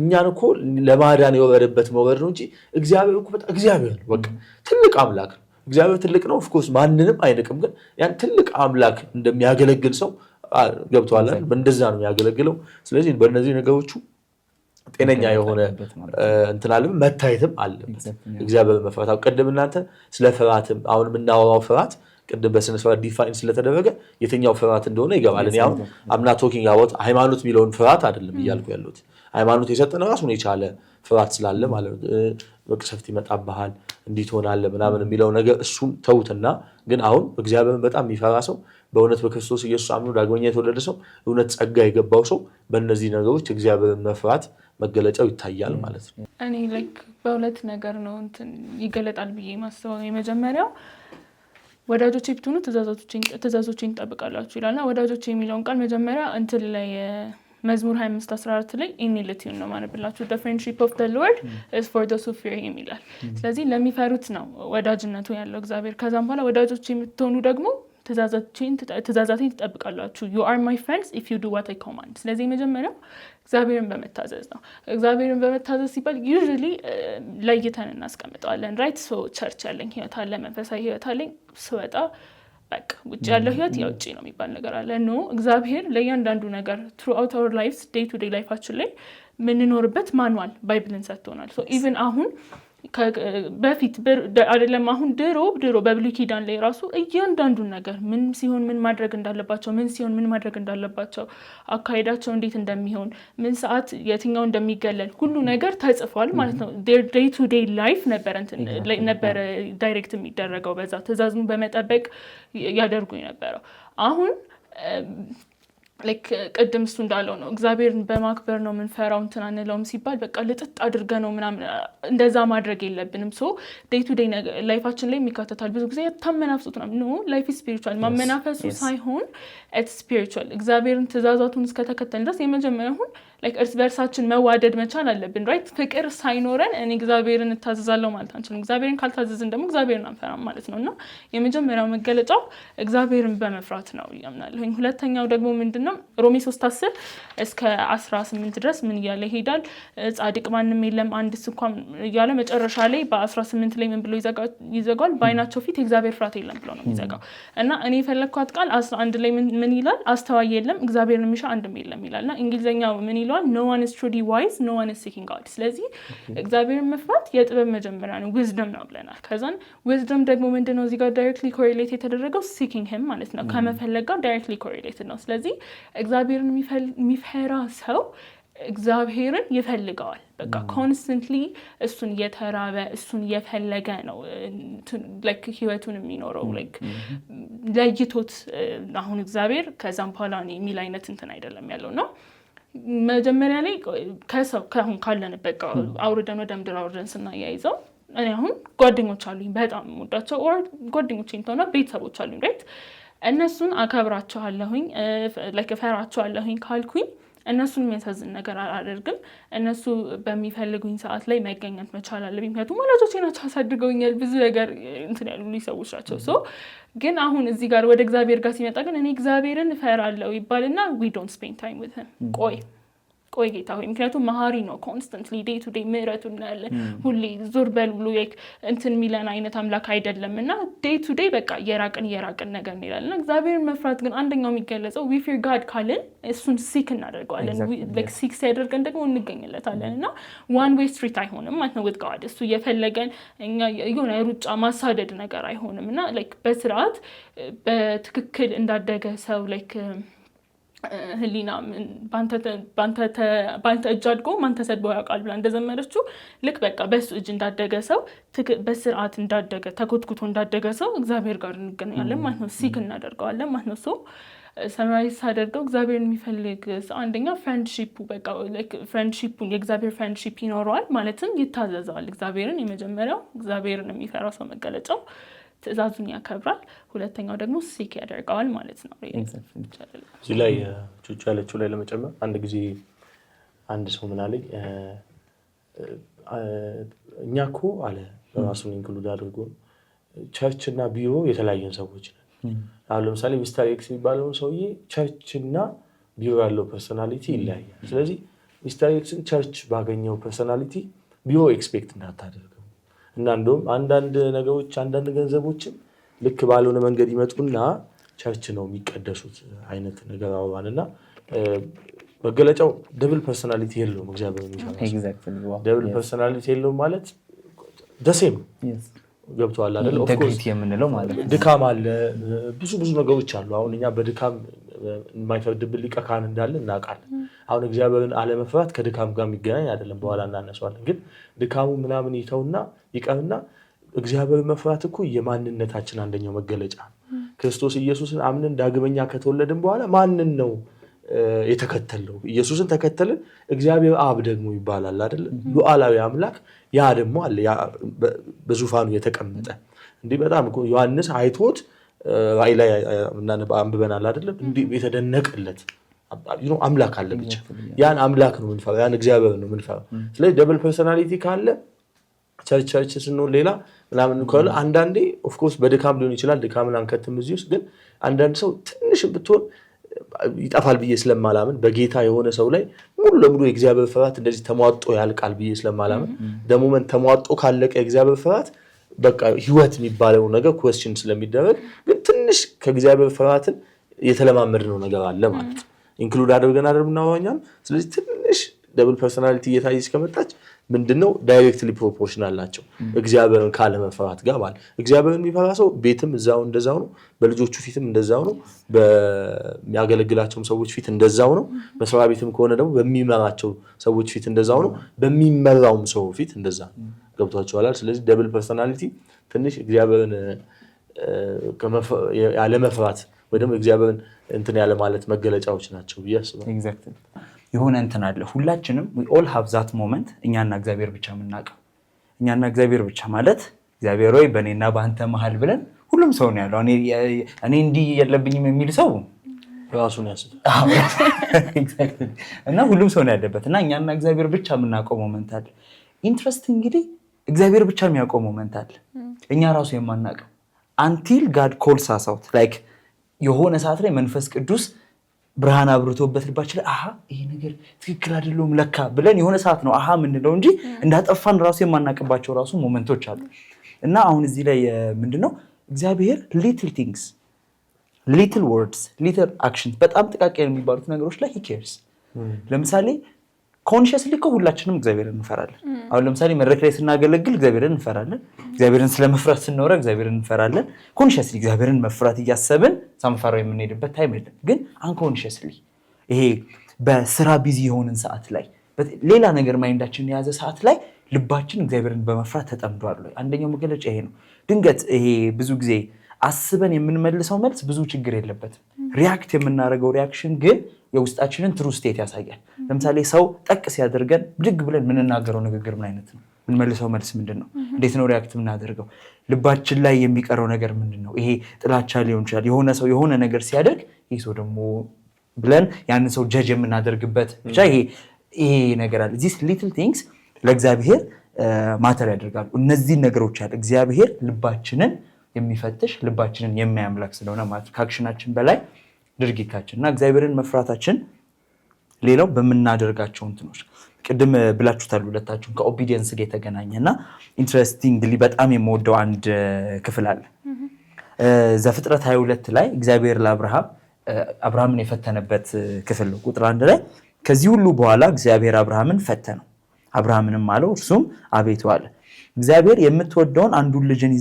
እኛን እኮ ለማዳን የወረደበት መወረድ ነው እንጂ እግዚአብሔር እኮ በጣም እግዚአብሔር ነው በቃ ትልቅ አምላክ ነው እግዚአብሔር ትልቅ ነው ኦፍ ኮርስ ማንንም አይንቅም ግን ያን ትልቅ አምላክ እንደሚያገለግል ሰው ገብቷል አይደል እንደዛ ነው የሚያገለግለው ስለዚህ በእነዚህ ነገሮቹ ጤነኛ የሆነ እንትናለም መታየትም አለበት እግዚአብሔር መፍራት ቀደም እናንተ ስለ ፍርሃትም አሁን የምናወራው ፍርሃት ቀደም በስነ ስርዓት ዲፋይን ስለተደረገ የትኛው ፍርሃት እንደሆነ ይገባል እኔ አሁን አምና ቶኪንግ አባውት ሃይማኖት የሚለውን ፍርሃት አይደለም እያልኩ ያለሁት ሃይማኖት የሰጠን ራሱን የቻለ ፍርሃት ስላለ ማለት በቅሰፍት ይመጣብሃል እንዴት ሆናለ ምናምን የሚለው ነገር እሱን ተውትና ግን አሁን እግዚአብሔርን በጣም የሚፈራ ሰው በእውነት በክርስቶስ ኢየሱስ አምኖ ዳግመኛ የተወለደ ሰው እውነት ጸጋ የገባው ሰው በእነዚህ ነገሮች እግዚአብሔርን መፍራት መገለጫው ይታያል ማለት ነው እኔ በሁለት ነገር ነው እንትን ይገለጣል ብዬ ማስበው የመጀመሪያው ወዳጆቼ ብትሆኑ ትእዛዞቼን ትጠብቃላችሁ ይላልና ወዳጆቼ የሚለውን ቃል መጀመሪያ እንትን ላይ መዝሙር 25:14 ላይ ኢኒሊቲውን ነው ማነብላችሁ the friendship of the Lord is for those who fear him ይላል ስለዚህ ለሚፈሩት ነው ወዳጅነቱ ያለው እግዚአብሔር ከዛም በኋላ ወዳጆቼ የምትሆኑ ደግሞ ትእዛዛቴን ትጠብቃላችሁ you are my friends if you do what I command ስለዚህ መጀመሪያው እግዚአብሔርን በመታዘዝ ነው እግዚአብሔርን በመታዘዝ ሲባል usually ለይተን እናስቀምጠዋለን right so ቸርች ያለኝ ህይወት አለ መንፈሳዊ ህይወት አለኝ ስወጣ በቃ ውጭ ያለው ህይወት ያውጪ ነው የሚባል ነገር አለ ነው እግዚአብሔር ለእያንዳንዱ ነገር throughout our lives day to day ላይፋችን ላይ ምንኖርበት ማኑዋል ባይብልን ሰጥቶናል so even አሁን በፊት አይደለም አሁን ድሮ በብሉይ ኪዳን ላይ ራሱ እያንዳንዱ ነገር ምን ሲሆን ምን ማድረግ እንዳለባቸው ምን ሲሆን ምን ማድረግ እንዳለባቸው አካሄዳቸው እንዴት እንደሚሆን ምን ሰዓት የትኛው እንደሚገለል ሁሉ ነገር ተጽፏል ማለት ነው their day to day life ነበር ዳይሬክት የሚደረገው በዛ ትእዛዙን በመጠበቅ ያደርጉ የነበረው አሁን ቅድም እሱ እንዳለው ነው እግዚአብሔርን በማክበር ነው ምንፈራው እንትን አንለውም ሲባል በቃ ልጥጥ አድርገ ነው ምናምን እንደዛ ማድረግ የለብንም ሶ ዴይ ቱ ዴይ ላይፋችን ላይ የሚካተታል ብዙ ጊዜ ታመናፍሱት ነው ኖ ላይፍ ኢዝ ስፒሪቹዋል ማመናፈሱ ሳይሆን ኢትስ ስፒሪቹዋል እግዚአብሔርን ትእዛዛቱን እስከተከተልን ድረስ የመጀመሪያው ሁን እርስ በርሳችን መዋደድ መቻል አለብን ራይት ፍቅር ሳይኖረን እኔ እግዚአብሔርን እታዘዛለሁ ማለት አንችልም እግዚአብሔርን ካልታዘዝን ደግሞ እግዚአብሔርን አንፈራም ማለት ነውና የመጀመሪያው መገለጫው እግዚአብሔርን በመፍራት ነው ያምናለሁ ሁለተኛው ደግሞ ምንድነው ሮሜ 3:10 እስከ 18 ድረስ ምን ይያለ ይሄዳል ጻድቅ ማንንም የለም አንድስ እንኳን ይያለ መጨረሻ ላይ በ18 ላይ ምን ብሎ ይዘጋል ባይናቸው ፊት እግዚአብሔር ፍራት የለም ብሎ ነው ይዘጋው እና እኔ ፈለኳት ቃል 11 ላይ ምን ይላል አስተዋይ የለም እግዚአብሔርን የሚሻ አንድም የለም ይላልና እንግሊዘኛው ምን ይላል no one is truly wise no one is seeking God ስለዚህ እግዚአብሔርን መፍራት የጥበብ መጀመሪያ ነው wisdom ነው ብለናል ከዛን wisdom ደግሞ ምንድነው እዚህ ጋር directly correlate የተደረገው seeking him ማለት ነው ከመፈለግ ጋር directly correlated ነው ስለዚህ እግዚአብሔርን የሚፈራ ሰው እግዚአብሔርን ይፈልገዋል። በቃ ኮንስተንትሊ እሱን እየተራበ እሱን እየፈለገ ነው ላይክ ህይወቱን የሚኖረው ላይክ ለይቶት አሁን እግዚአብሔር ከዛም በኋላ ነው የሚል አይነት እንትን አይደለም ያለው ነው። መጀመሪያ ላይ ከሰው ካሁን ካለንበት አውርደን ወደ ምድር አውርደን ስናያይዘው እኔ አሁን ጓደኞች አሉኝ በጣም የምወዳቸው ኦር ጓደኞቼ እንተውና ቤተሰቦች አሉኝ ራይት እነሱን አከብራቸዋለሁኝ ላይክ እፈራቸዋለሁኝ ካልኩኝ እነሱን የሚያሳዝን ነገር አላደርግም። እነሱ በሚፈልጉኝ ሰዓት ላይ መገኘት መቻል አለብኝ። ምክንያቱም ወላጆቼ ናቸው አሳድገውኛል። ብዙ ነገር እንትን ያሉ ሰዎች ናቸው። ሶ ግን አሁን እዚህ ጋር ወደ እግዚአብሔር ጋር ሲመጣ ግን እኔ እግዚአብሔርን እፈራለሁ ይባልና we don't spend time with him ቆይ ጌታ ሆይ ምክንያቱም መሀሪ ነው ኮንስተንትሊ ዴይ ቱ ዴይ ምህረቱን እናያለን ሁሌ ዞር በል ብሎ እንትን የሚለን አይነት አምላክ አይደለም እና ዴይ ቱ ዴይ በቃ የራቅን ነገር እንላለን። እግዚአብሔርን መፍራት ግን አንደኛው የሚገለጸው we fear God ካልን እሱን ሲክ እናደርገዋለን like ሲክ ሲያደርገን ደግሞ እንገኝለታለን እና one way street አይሆንም ማለት ነው with God እሱ የፈለገን እኛ የሆነ ሩጫ ማሳደድ ነገር አይሆንም እና like በስርዓት በትክክል እንዳደገ ሰው like ህሊና ባንተ እጅ አድጎ ማን ተሰድቦ ያውቃል ብላ እንደዘመረችው ልክ በቃ በሱ እጅ እንዳደገ ሰው በስርዓት እንዳደገ ተኮትኩቶ እንዳደገ ሰው እግዚአብሔር ጋር እንገናኛለን ማለት ነው ሲክ እናደርገዋለን ማለት ነው። ሶ ሰማያዊ ሳደርገው እግዚአብሔርን የሚፈልግ አንደኛ ፍሬንድሺፑ በቃ ላይክ ፍሬንድሺፑን የእግዚአብሔር ፍሬንድሺፕ ይኖረዋል ማለትም ይታዘዛል እግዚአብሔርን። የመጀመሪያው እግዚአብሔርን የሚፈራ ሰው መገለጫው ትእዛዙን ያከብራል። ሁለተኛው ደግሞ ሲክ ያደርገዋል ማለት ነው። እዚህ ላይ ቹቹ ያለችው ላይ ለመጨመር አንድ ጊዜ አንድ ሰው ምን አለኝ እኛ እኮ አለ በራሱን ኢንክሉድ አድርጎ ቸርች እና ቢሮ የተለያየን ሰዎች ነን። አሁን ለምሳሌ ሚስተር ኤክስ የሚባለው ሰውዬ ቸርች እና ቢሮ ያለው ፐርሰናሊቲ ይለያያል። ስለዚህ ሚስተር ኤክስን ቸርች ባገኘው ፐርሰናሊቲ ቢሮ ኤክስፔክት እንዳታደርገው እና እንደውም አንዳንድ ነገሮች አንዳንድ ገንዘቦችን ልክ ባልሆነ መንገድ ይመጡና ቸርች ነው የሚቀደሱት አይነት ነገር አውራንና መገለጫው ደብል ፐርሰናሊቲ የለውም። እግዚአብሔር ነው ደብል ፐርሰናሊቲ የለውም ማለት ደሴም ገብቷል አይደል? ኦፍ ኮርስ የምንለው ማለት ድካም አለ ብዙ ነገሮች አሉ። አሁን እኛ በድካም የማይፈርድብን ሊቀ ካህን እንዳለ እናውቃለን። አሁን እግዚአብሔርን አለመፍራት ከድካም ጋር የሚገናኝ አይደለም፣ በኋላ እናነሳዋለን። ግን ድካሙ ምናምን ይተውና ይቀርና እግዚአብሔርን መፍራት እኮ የማንነታችን አንደኛው መገለጫ ነው። ክርስቶስ ኢየሱስን አምነን ዳግመኛ ከተወለድን በኋላ ማንን ነው የተከተለው? ኢየሱስን ተከተልን። እግዚአብሔር አብ ደግሞ ይባላል አይደል? ሉዓላዊ አምላክ ያ ደግሞ አለ ያ በዙፋኑ የተቀመጠ እንዴ በጣም እኮ ዮሐንስ አይቶት ራእይ ላይ አንብበናል አይደል? እንዴ የተደነቀለት አምላክ አለ ብቻ ያን አምላክ ነው የምንፈራው፣ ያን እግዚአብሔር ነው የምንፈራው። ስለዚህ ደብል ፐርሰናሊቲ ካለ ቸርች ስንሆን ሌላ ምናምን ካለ አንዳንዴ ኦፍ ኮርስ በድካም ሊሆን ይችላል። ድካምን አንከትም እዚህ ውስጥ ግን አንዳንድ ሰው ትንሽ ብትሆን ይጣፋል ብዬ ስለማላምን በጌታ የሆነ ሰው ላይ ሙሉ ለሙሉ የእግዚአብሔር ፍርሃት እንደዚህ ተሟጦ ያልቃል ብዬ ስለማላምን ደሞመን ተሟጦ ካለቀ የእግዚአብሔር ፍርሃት በቃ ህይወት የሚባለው ነገር ኩዌስችን ስለሚደረግ ግን ትንሽ ከእግዚአብሔር ፍርሃትን የተለማመድነው ነገር አለ ማለት ነው። ኢንክሉድ አድርገን እናወራኛል። ስለዚህ ትንሽ ደብል ፐርሰናሊቲ እየታየች ከመጣች ምንድነው ዳይሬክትሊ ፕሮፖርሽናል ናቸው እግዚአብሔርን ካለመፍራት ጋር ማለት። እግዚአብሔርን የሚፈራ ሰው ቤትም እዛው እንደዛው ነው፣ በልጆቹ ፊትም እንደዛው ነው፣ በሚያገለግላቸው ሰዎች ፊት እንደዛው ነው፣ በስራ ቤትም ከሆነ ደግሞ በሚመራቸው ሰዎች ፊት እንደዛው ነው፣ በሚመራውም ሰው ፊት እንደዛ ነው። ገብቷችኋል? ስለዚህ ደብል ፐርሰናሊቲ ትንሽ እግዚአብሔርን ያለመፍራት ወይ ደግሞ እግዚአብሔርን እንትን ያለ ማለት መገለጫዎች ናቸው ብዬ አስባለሁ። ኤግዛክትሊ የሆነ እንትን አለ። ሁላችንም we all have that moment እኛና እግዚአብሔር ብቻ የምናውቀው። እኛና እግዚአብሔር ብቻ ማለት እግዚአብሔር ሆይ በእኔና በአንተ መሀል ብለን ሁሉም ሰው ነው ያለው። እኔ እንዲህ የለብኝም የሚል ሰው ራሱን ያስታል። ኤግዛክትሊ እና ሁሉም ሰው ነው ያለበት እና እኛና እግዚአብሔር ብቻ የምናውቀው ሞመንት አለ። ኢንትረስቲንግ እንግዲህ እግዚአብሔር ብቻ የሚያውቀው ሞመንት አለ እኛ ራሱ የማናውቀው until God calls us out like የሆነ ሰዓት ላይ መንፈስ ቅዱስ ብርሃን አብርቶበት ልባችን አሃ ይሄ ነገር ትክክል አይደለም ለካ ብለን የሆነ ሰዓት ነው አሃ ምንለው እንጂ እንዳጠፋን ራሱ የማናቀባቸው ራሱ ሞመንቶች አሉ። እና አሁን እዚህ ላይ ምንድነው እግዚአብሔር little things little words little actions በጣም ጥቃቅን የሚባሉት ነገሮች ላይ he cares። ለምሳሌ ኮንሺየስሊ ሁላችንም እግዚአብሔርን እንፈራለን። አሁን ለምሳሌ መድረክ ላይ ስናገለግል እግዚአብሔርን እንፈራለን። እግዚአብሔርን ስለመፍራት ስንወራ እግዚአብሔርን እንፈራለን። ኮንሺየስሊ እግዚአብሔርን መፍራት እያሰብን ሳንፈራው የምንሄድበት ታይም የለም። ግን አንኮንሺየስሊ ይሄ በስራ ቢዚ የሆንን ሰዓት ላይ ሌላ ነገር ማይንዳችን የያዘ ሰዓት ላይ ልባችን እግዚአብሔርን በመፍራት ተጠምዷል። አንደኛው መገለጫ ይሄ ነው። ድንገት ይሄ ብዙ ጊዜ አስበን የምንመልሰው መልስ ብዙ ችግር የለበትም። ሪያክት የምናደርገው ሪያክሽን ግን የውስጣችንን ትሩ ስቴት ያሳያል። ለምሳሌ ሰው ጠቅ ሲያደርገን ብድግ ብለን የምንናገረው ንግግር ምን አይነት ነው? የምንመልሰው መልስ ምንድን ነው? እንዴት ነው ሪያክት የምናደርገው? ልባችን ላይ የሚቀረው ነገር ምንድን ነው? ይሄ ጥላቻ ሊሆን ይችላል። የሆነ ሰው የሆነ ነገር ሲያደርግ ይህ ሰው ደግሞ ብለን ያንን ሰው ጀጅ የምናደርግበት ብቻ ይሄ ነገር አለ። ዚስ ሊትል ቲንግስ ለእግዚአብሔር ማተር ያደርጋሉ። እነዚህን ነገሮች ያለ እግዚአብሔር ልባችንን የሚፈትሽ ልባችንን የሚያምላክ ስለሆነ ማለት ከአክሽናችን በላይ ድርጊታችን እና እግዚአብሔርን መፍራታችን ሌላው በምናደርጋቸው እንትኖች ቅድም ብላችሁታል ሁለታችሁም ከኦቢዲየንስ ጋር የተገናኘ እና ኢንትረስቲንግሊ በጣም የምወደው አንድ ክፍል አለ። ዘፍጥረት 22 ላይ እግዚአብሔር አብርሃምን የፈተነበት ክፍል ነው። ቁጥር 1 ላይ ከዚህ ሁሉ በኋላ እግዚአብሔር አብርሃምን ፈተነው። አብርሃምንም አለው እርሱም አቤቱ አለ እግዚአብሔር የምትወደውን አንዱን ልጅን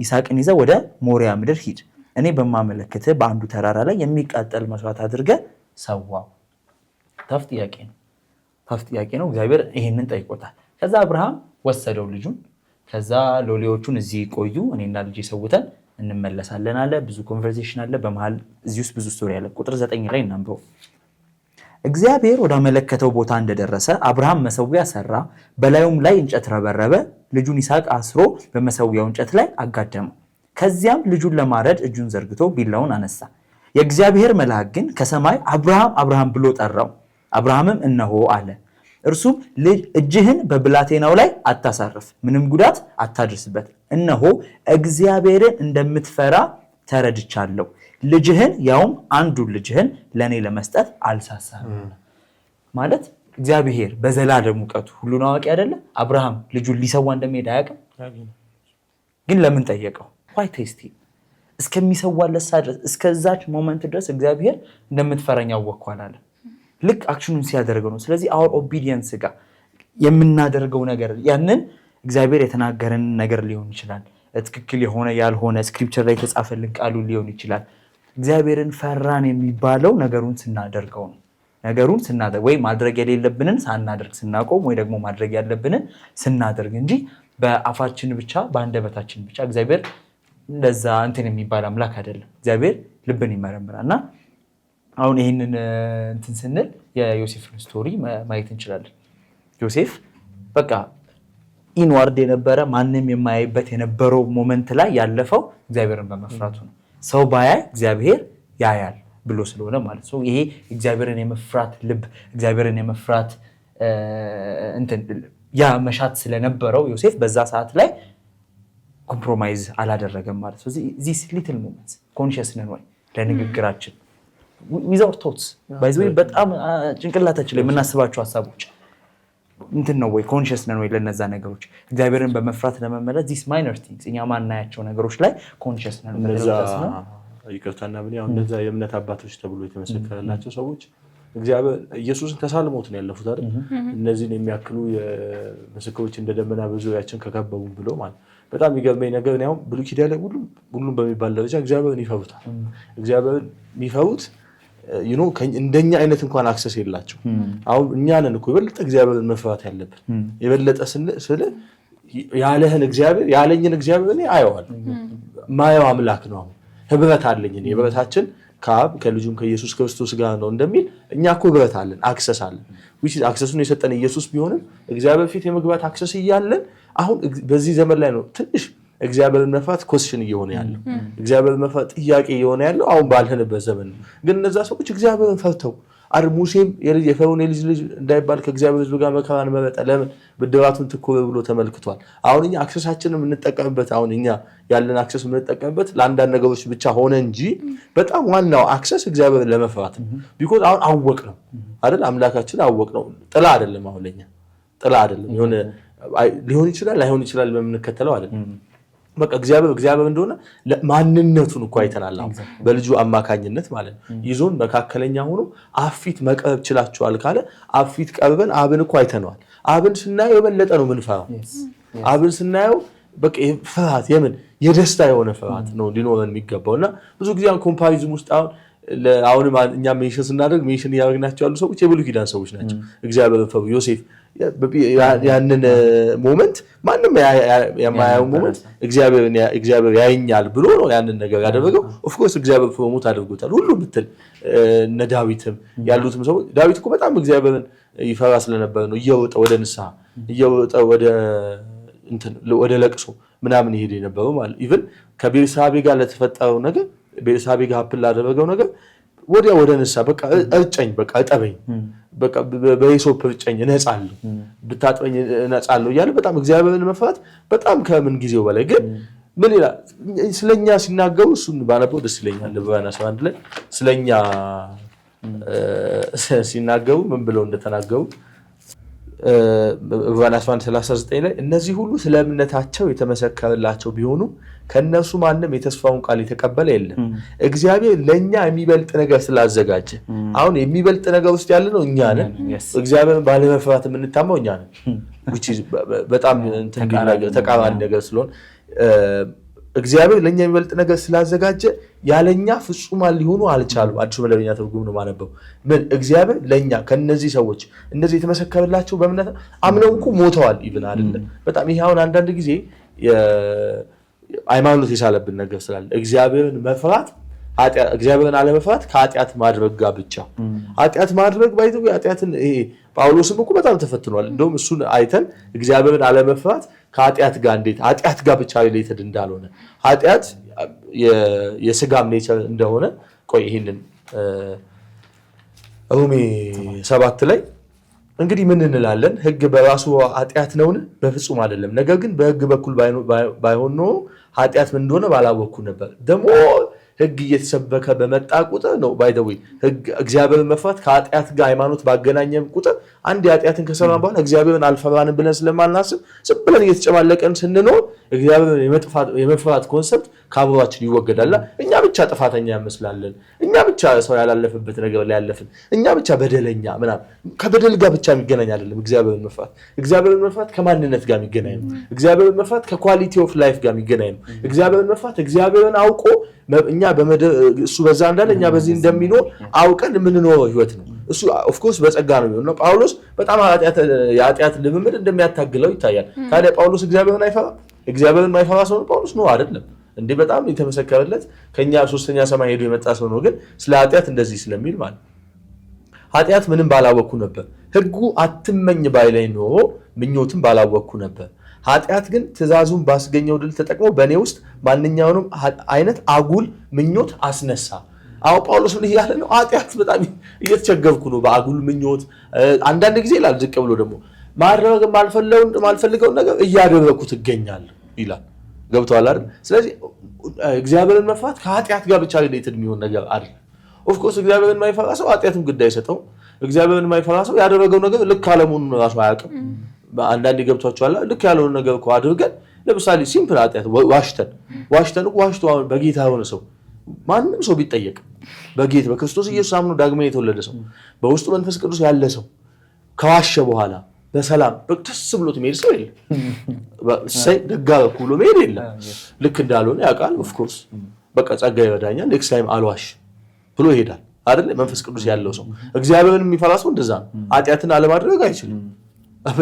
ይስሐቅን ይዘህ ወደ ሞሪያ ምድር ሂድ፣ እኔ በማመለክትህ በአንዱ ተራራ ላይ የሚቃጠል መስዋዕት አድርገህ ሰዋው። ታፍ ጥያቄ ነው። እግዚአብሔር ይሄንን ጠይቆታል። ከዛ አብርሃም ወሰደው ልጁን። ከዛ ሎሌዎቹን እዚህ ቆዩ፣ እኔና ልጅ ሰውተን እንመለሳለን አለ። ብዙ ኮንቨርሴሽን አለ በመሃል። እዚህ ውስጥ ብዙ ስቶሪ አለ። ቁጥር 9 ላይ እናንብበው። እግዚአብሔር ወዳመለከተው ቦታ እንደደረሰ አብርሃም መሰዊያ ሰራ፣ በላዩም ላይ እንጨት ረበረበ፣ ልጁን ይስሐቅ አስሮ በመሰዊያው እንጨት ላይ አጋደመው። ከዚያም ልጁን ለማረድ እጁን ዘርግቶ ቢላውን አነሳ። የእግዚአብሔር መልአክ ግን ከሰማይ አብርሃም አብርሃም ብሎ ጠራው። አብርሃምም እነሆ አለ። እርሱም እጅህን በብላቴናው ላይ አታሳርፍ፣ ምንም ጉዳት አታድርስበት፣ እነሆ እግዚአብሔርን እንደምትፈራ ተረድቻለሁ። ልጅህን ያውም አንዱን ልጅህን ለእኔ ለመስጠት አልሳሳም። ማለት እግዚአብሔር በዘላለም እውቀቱ ሁሉን አዋቂ አይደለ? አብርሃም ልጁን ሊሰዋ እንደሚሄድ አያውቅም። ግን ለምን ጠየቀው? ዋይ ቴስቲ እስከሚሰዋለት ድረስ እስከዛች ሞመንት ድረስ እግዚአብሔር እንደምትፈራኝ አወቅኩ አላለ። ልክ አክሽኑን ሲያደርገው ነው። ስለዚህ አወር ኦቢዲየንስ ጋር የምናደርገው ነገር ያንን እግዚአብሔር የተናገረን ነገር ሊሆን ይችላል። ትክክል የሆነ ያልሆነ ስክሪፕቸር ላይ የተጻፈልን ቃሉ ሊሆን ይችላል። እግዚአብሔርን ፈራን የሚባለው ነገሩን ስናደርገው ነው። ነገሩን ስናደርግ ወይ ማድረግ የሌለብንን ሳናደርግ ስናቆም ወይ ደግሞ ማድረግ ያለብንን ስናደርግ እንጂ በአፋችን ብቻ በአንደበታችን ብቻ እግዚአብሔር እንደዛ እንትን የሚባል አምላክ አይደለም። እግዚአብሔር ልብን ይመረምራል። እና አሁን ይህንን እንትን ስንል የዮሴፍን ስቶሪ ማየት እንችላለን። ዮሴፍ በቃ ኢንዋርድ የነበረ ማንም የማያይበት የነበረው ሞመንት ላይ ያለፈው እግዚአብሔርን በመፍራቱ ነው። ሰው ባያይ እግዚአብሔር ያያል ብሎ ስለሆነ ማለት ነው። ይሄ እግዚአብሔርን የመፍራት ልብ እግዚአብሔርን የመፍራት ያ መሻት ስለነበረው ዮሴፍ በዛ ሰዓት ላይ ኮምፕሮማይዝ አላደረገም ማለት ነው። ዚስ ሊትል ሞመንትስ ኮንሽስ ነን ወይ ለንግግራችን ዊዛውት ቶትስ ባይ ዘ ወይ በጣም ጭንቅላታችን ላይ የምናስባቸው ሀሳቦች ነው ወይ ኮንሽስ ነን ወይ ለነዛ ነገሮች እግዚአብሔርን በመፍራት ለመመለስ ዚስ ማይነር ቲንግስ እኛ ማናያቸው ነገሮች ላይ ኮንሽስ ነን። ይቅርታና ምን ያው እንደዛ የእምነት አባቶች ተብሎ የተመሰከረላቸው ሰዎች እግዚአብሔር ኢየሱስን ተሳልሞት ነው ያለፉት አይደል? እነዚህን የሚያክሉ ምስክሮች እንደ ደመና በዙሪያችን ከከበቡ ብሎ ማለት በጣም የሚገርመኝ ነገር ነው። ብሉይ ኪዳን ላይ ሁሉም በሚባል ደረጃ እግዚአብሔርን ይፈሩታል። እግዚአብሔርን የሚፈሩት እንደኛ አይነት እንኳን አክሰስ የላቸው። አሁን እኛ ነን እኮ የበለጠ እግዚአብሔርን መፍራት ያለብን። የበለጠ ስለ ያለህን እግዚአብሔር ያለኝን እግዚአብሔር እኔ አየዋለሁ። ማየው አምላክ ነው። አሁን ህብረት አለኝ። ህብረታችን ከአብ ከልጁም ከኢየሱስ ክርስቶስ ጋር ነው እንደሚል እኛ እኮ ህብረት አለን፣ አክሰስ አለን። አክሰሱን የሰጠን ኢየሱስ ቢሆንም እግዚአብሔር ፊት የመግባት አክሰስ እያለን አሁን በዚህ ዘመን ላይ ነው ትንሽ እግዚአብሔርን መፍራት ኮስሽን እየሆነ ያለው እግዚአብሔርን መፍራት ጥያቄ እየሆነ ያለው አሁን ባልተንበት ዘመን ነው። ግን እነዛ ሰዎች እግዚአብሔርን ፈርተው ሙሴም የፈርዖን የልጅ ልጅ እንዳይባል ከእግዚአብሔር ሕዝብ ጋር መከራን መረጠ። ለምን? ብድራቱን ትኩር ብሎ ተመልክቷል። አሁን እኛ አክሰሳችንን የምንጠቀምበት አሁን እኛ ያለን አክሰስ የምንጠቀምበት ለአንዳንድ ነገሮች ብቻ ሆነ እንጂ በጣም ዋናው አክሰስ እግዚአብሔርን ለመፍራት ነው። ቢኮዝ አሁን አወቅ ነው አይደል? አምላካችን አወቅ ነው። ጥላ አይደለም። አሁን ለኛ ጥላ አይደለም። የሆነ ሊሆን ይችላል ላይሆን ይችላል በምንከተለው አይደለም። በቃ እግዚአብሔር እንደሆነ ማንነቱን እኮ አይተናል። በልጁ አማካኝነት ማለት ነው። ይዞን መካከለኛ ሆኖ አፊት መቅረብ ችላችኋል ካለ አፊት ቀርበን አብን እኮ አይተነዋል። አብን ስናየው የበለጠ ነው ምንፈራው። አብን ስናየው በቃ ፍርሃት የደስታ የሆነ ፍርሃት ነው ሊኖረን የሚገባውና ብዙ ጊዜ ኮምፓሪዝም ውስጥ አሁን አሁንም እኛ ሜንሽን ስናደርግ ሜንሽን ያደርግናቸው ያሉ ሰዎች የብሉይ ኪዳን ሰዎች ናቸው። እግዚአብሔር ፈሩ ዮሴፍ ያንን ሞመንት ማንም የማያየው ሞመንት እግዚአብሔር ያየኛል ብሎ ነው ያንን ነገር ያደረገው። ኦፍ ኮርስ እግዚአብሔር ፕሮሞት አድርጎታል ሁሉ ምትል እነ ዳዊትም ያሉትም ሰዎች ዳዊት እኮ በጣም እግዚአብሔርን ይፈራ ስለነበር ነው እየወጣ ወደ ንስሐ እየወጣ ወደ ለቅሶ ምናምን ይሄድ የነበረው ማለት ኢቭን ከቤርሳቤ ጋር ለተፈጠረው ነገር ቤርሳቤ ጋር ሀፕል ላደረገው ነገር ወዲያ ወደ ንስሐ በቃ እርጨኝ በቃ እጠበኝ በቃ በኢሶፕ እርጨኝ እነጻለሁ ብታጥበኝ እነጻለሁ እያለ በጣም እግዚአብሔርን መፍራት በጣም ከምን ጊዜው በላይ ግን ምን ይላል ስለኛ ሲናገሩ እሱን ባነበው ደስ ይለኛል። ዕብራውያን 11 ላይ ስለኛ ሲናገሩ ምን ብለው እንደተናገሩ ዕብራውያን 11:39 ላይ እነዚህ ሁሉ ስለ እምነታቸው የተመሰከረላቸው ቢሆኑ ከነሱ ማንም የተስፋውን ቃል የተቀበለ የለም እግዚአብሔር ለኛ የሚበልጥ ነገር ስላዘጋጀ። አሁን የሚበልጥ ነገር ውስጥ ያለ ነው እኛ ነን። እግዚአብሔርን ባለመፍራት የምንታማው እኛ ነን which is በጣም ተቃራኒ ነገር ስለሆነ እግዚአብሔር ለኛ የሚበልጥ ነገር ስላዘጋጀ ያለኛ ፍጹማን ሊሆኑ አልቻሉም። አዲሱ መደበኛ ትርጉም ነው ማነበው። ምን እግዚአብሔር ለኛ ከነዚህ ሰዎች እነዚህ የተመሰከረላቸው በእምነት አምነው እኮ ሞተዋል ይብን አይደለም። በጣም ይሄ አሁን አንዳንድ ጊዜ ሃይማኖት የሳለብን ነገር ስላለ እግዚአብሔርን መፍራት እግዚአብሔርን አለመፍራት ከኃጢአት ማድረግ ጋር ብቻ ኃጢአት ማድረግ ባይተው ኃጢአትን ይሄ ጳውሎስም እኮ በጣም ተፈትኗል። እንደውም እሱን አይተን እግዚአብሔርን አለመፍራት ከኃጢአት ጋር እንዴት ኃጢአት ጋር ብቻ ሪሌትድ እንዳልሆነ ኃጢአት የስጋም ኔቸር እንደሆነ ቆይ ይሄንን ሮሜ 7 ላይ እንግዲህ ምን እንላለን? ሕግ በራሱ ኃጢአት ነውን? በፍጹም አይደለም። ነገር ግን በሕግ በኩል ባይሆን ነው ኃጢአት ምን እንደሆነ ባላወቅኩ ነበር። ደግሞ ሕግ እየተሰበከ በመጣ ቁጥር ነው ባይ ዘ ዌይ ሕግ እግዚአብሔርን መፍራት ከኃጢአት ጋር ሃይማኖት ባገናኘም ቁጥር አንድ ኃጢአትን ከሰራን በኋላ እግዚአብሔርን አልፈራንም ብለን ስለማናስብ ዝም ብለን እየተጨማለቀን ስንኖር እግዚአብሔርን የመፍራት ኮንሰፕት ከአእምሯችን ይወገዳልና እኛ ብቻ ጥፋተኛ እንመስላለን። እኛ ብቻ ሰው ያላለፈበት ነገር ላይ ያለፍን እኛ ብቻ በደለኛ ምናምን። ከበደል ጋር ብቻ የሚገናኝ አይደለም እግዚአብሔርን መፍራት። እግዚአብሔርን መፍራት ከማንነት ጋር የሚገናኝ ነው። እግዚአብሔርን መፍራት ከኳሊቲ ኦፍ ላይፍ ጋር የሚገናኝ ነው። እግዚአብሔርን መፍራት እግዚአብሔርን አውቆ እኛ እሱ በዛ እንዳለ እኛ በዚህ እንደሚኖር አውቀን የምንኖረው ህይወት ነው። እሱ ኦፍ ኮርስ በጸጋ ነው የሚሆነው። ጳውሎስ በጣም የኃጢአት ልምምድ እንደሚያታግለው ይታያል። ታዲያ ጳውሎስ እግዚአብሔርን አይፈራ? እግዚአብሔርን የማይፈራ ሰው ነው ጳውሎስ ነው አይደለም እንዴ? በጣም የተመሰከረለት ከኛ ሶስተኛ ሰማይ ሄዶ የመጣ ሰው ነው። ግን ስለ ኃጢአት እንደዚህ ስለሚል ማለት ኃጢአት ምንም ባላወቅኩ ነበር፣ ሕጉ አትመኝ ባይለኝ ኖሮ ምኞትም ባላወቅኩ ነበር። ኃጢአት ግን ትእዛዙን ባስገኘው ድል ተጠቅሞ በእኔ ውስጥ ማንኛውንም አይነት አጉል ምኞት አስነሳ። አዎ ጳውሎስ ምን እያለ ነው? ኃጢአት በጣም እየተቸገርኩ ነው በአጉል ምኞት። አንዳንድ ጊዜ ይላል ዝቅ ብሎ ደግሞ ማድረግ ማልፈልገውን ነገር እያደረኩት እገኛለሁ ይላል። ገብቷል አይደል? ስለዚህ እግዚአብሔርን መፍራት ከኃጢአት ጋር ብቻ ሪሌትድ የሚሆን ነገር አይደል። ኦፍ ኮርስ እግዚአብሔርን የማይፈራ ሰው ኃጢአትም ግድ አይሰጠው። እግዚአብሔርን የማይፈራ ሰው ያደረገው ነገር ልክ አለመሆኑን ራሱ አያውቅም። አንዳንዴ ገብቷቸዋል። ልክ ያለውን ነገር እኮ አድርገን ለምሳሌ ሲምፕል ኃጢአት ዋሽተን ዋሽቶ በጌታ የሆነ ሰው ማንም ሰው ቢጠየቅ በክርስቶስ ኢየሱስ አምኖ ዳግመኛ የተወለደ ሰው በውስጡ መንፈስ ቅዱስ ያለ ሰው ከዋሸ በኋላ በሰላም ደስ ብሎት የሚሄድ ሰው የለም። ደጋረኩ ብሎ መሄድ የለም። ልክ እንዳልሆነ ያውቃል። ኦፍ ኮርስ በቃ ጸጋ ይረዳኛል ኔክስት ታይም አልዋሽ ብሎ ይሄዳል አይደል? መንፈስ ቅዱስ ያለው ሰው እግዚአብሔርን የሚፈራ ሰው እንደዛ ነው። ኃጢአትን አለማድረግ አይችልም።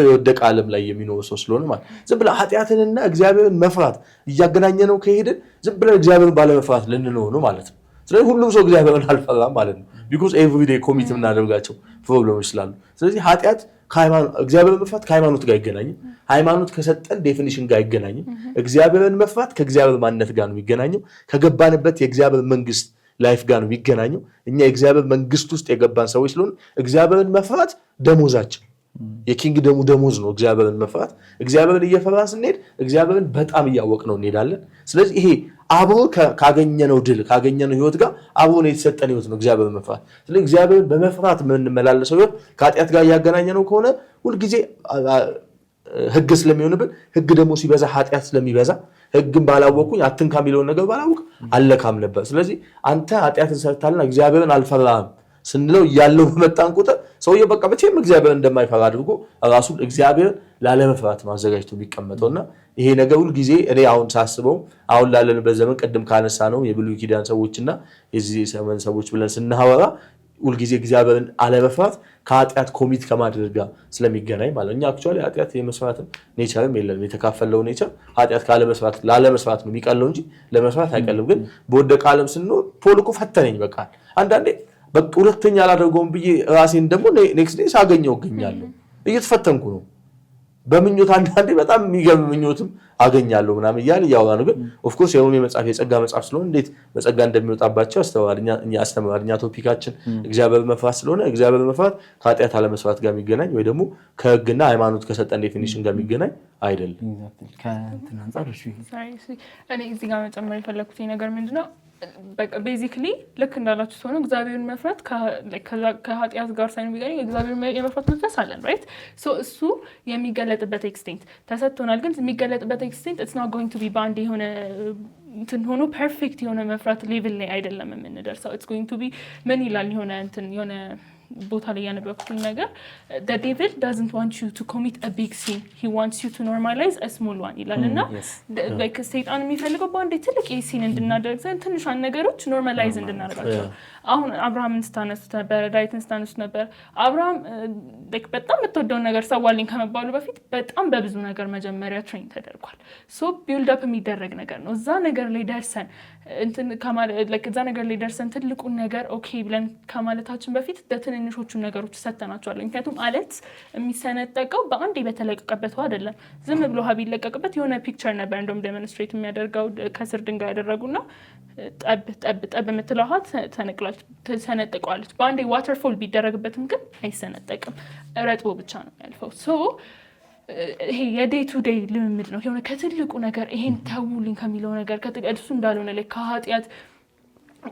የወደቀ ዓለም ላይ የሚኖር ሰው ስለሆነ ማለት ዝም ብለን ኃጢአትንና እግዚአብሔርን መፍራት እያገናኘ ነው ከሄድን ዝም ብለን እግዚአብሔርን ባለመፍራት ልንኖር ነው ማለት ነው። ስለዚህ ሁሉም ሰው እግዚአብሔርን አልፈራም ማለት ነው። ቢኮዝ ኤቭሪዴይ ኮሚት የምናደርጋቸው ፕሮብሌሞች ስላሉ። ስለዚህ ኃጢአት እግዚአብሔርን መፍራት ከሃይማኖት ጋር አይገናኝም። ሃይማኖት ከሰጠን ዴፊኒሽን ጋር አይገናኝም። እግዚአብሔርን መፍራት ከእግዚአብሔር ማንነት ጋር ነው የሚገናኘው። ከገባንበት የእግዚአብሔር መንግስት ላይፍ ጋር ነው የሚገናኘው። እኛ የእግዚአብሔር መንግስት ውስጥ የገባን ሰዎች ስለሆነ እግዚአብሔርን መፍራት ደሞዛችን የኪንግ ደሞዝ ነው። እግዚአብሔርን መፍራት እግዚአብሔርን እየፈራን ስንሄድ እግዚአብሔርን በጣም እያወቅነው እንሄዳለን። ስለዚህ ይሄ አብሮ ካገኘነው ድል ካገኘነው ህይወት ጋር አብሮ ነው የተሰጠን ህይወት ነው እግዚአብሔርን መፍራት። ስለዚህ እግዚአብሔርን በመፍራት የምንመላለሰው ህይወት ከኃጢአት ጋር እያገናኘነው ከሆነ ሁልጊዜ ህግ ስለሚሆንብን ህግ ደግሞ ሲበዛ ኃጢአት ስለሚበዛ ህግን ባላወቅኩኝ አትንካ የሚለውን ነገር ባላወቅ አለካም ነበር። ስለዚህ አንተ ኃጢአትን ሰርታልና እግዚአብሔርን አልፈራህም ስንለው ያለው በመጣን ቁጥር ሰውየው በቃ መቼም እግዚአብሔር እንደማይፈራ አድርጎ ራሱ እግዚአብሔር ላለመፍራት ማዘጋጅቶ የሚቀመጠውና ይሄ ነገር ሁሉ ጊዜ እኔ አሁን ሳስበው አሁን ላለንበት ዘመን ቀደም ካነሳ ነው የብሉይ ኪዳን ሰዎችና የዚህ ዘመን ሰዎች ብለን ስናወራ ሁሉ ጊዜ እግዚአብሔርን አለመፍራት ከኃጢአት ኮሚት ከማድረግ ጋር ስለሚገናኝ ማለት እኛ አክቹአሊ ኃጢአት የመስራትም ኔቸርም የለንም የተካፈለው ኔቸር ኃጢአት ላለመስራት ነው የሚቀለው እንጂ ለመስራት አይቀልም ግን በወደቀ ዓለም ስንኖር ፖል እኮ ፈተነኝ በቃ አንዳንዴ በቃ ሁለተኛ አላደርገውም ብዬ ራሴን ደግሞ ኔክስት ዴይ ሳገኘው እገኛለሁ እየተፈተንኩ ነው በምኞት አንዳንዴ በጣም የሚገርም ምኞትም አገኛለሁ ምናምን ይያል ያወራ ነው ግን ኦፍ ኮርስ የሮሜ መጽሐፍ የጸጋ መጽሐፍ ስለሆነ እንዴት በጸጋ እንደሚወጣባቸው አስተማሪኛ ቶፒካችን እግዚአብሔር መፍራት ስለሆነ እግዚአብሔር መፍራት ከኃጢአት አለመስራት ጋር የሚገናኝ ወይ ደግሞ ከህግና ሃይማኖት ከሰጠን ዴፊኒሽን ጋር የሚገናኝ አይደለም ከእንትን አንፃር እሺ እኔ እዚህ ጋር መጨመር የፈለኩት ነገር ምንድነው በቃ ቤዚክሊ ልክ እንዳላችሁ ሆኖ እግዚአብሔርን መፍራት ከኃጢአት ጋር ሳይሆን ቢገኝ እግዚአብሔር የመፍራት መንፈስ አለን ራይት ሶ እሱ የሚገለጥበት ኤክስቴንት ተሰጥቶናል ግን የሚገለጥበት ኤክስቴንት ኢትስ ኖት ጎይንግ ቱ ቢ ባንድ የሆነ እንትን ሆኖ ፐርፌክት የሆነ መፍራት ሌቭል ላይ አይደለም የምንደርሰው ኢትስ ጎይንግ ቱ ቢ ምን ይላል የሆነ ቦታ ላይ ያነበብኩት ነገር the devil doesn't want you to commit a big sin he wants you to normalize a small one ይላልና like ሰይጣን የሚፈልገው በአንዴ ትልቅ ሲን እንድናደርግ ዘንድ ትንሿን ነገሮች ኖርማላይዝ እንድናደርጋቸው አሁን አብርሃምን ስታነሱት ነበር ዳዊትን ስታነሱት ነበር አብርሃም like በጣም የምትወደውን ነገር ሰዋልኝ ከመባሉ በፊት በጣም በብዙ ነገር መጀመሪያ ትሬን ተደርጓል ሶ ቢልድ አፕ የሚደረግ ነገር ነው እዛ ነገር ላይ ደርሰን እንትን like እዛ ነገር ላይ ደርሰን ትልቁን ነገር ኦኬ ብለን ከማለታችን በፊት ትንንሾቹ ነገሮች ሰተናቸዋል ምክንያቱም አለት የሚሰነጠቀው በአንዴ በተለቀቀበት አይደለም ዝም ብሎ ሀብ ይለቀቅበት የሆነ ፒክቸር ነበር እንደውም ዴሞንስትሬት የሚያደርገው ከስር ድንጋይ ያደረጉና ጠብ የምትለውሃት ተሰነጥቀዋለች በአንዴ ዋተርፎል ቢደረግበትም ግን አይሰነጠቅም ረጥቦ ብቻ ነው ያልፈው ሶ ይሄ የዴይ ቱ ዴይ ልምምድ ነው የሆነ ከትልቁ ነገር ይሄን ተውልኝ ከሚለው ነገር እሱ እንዳልሆነ ላይ ከኃጢአት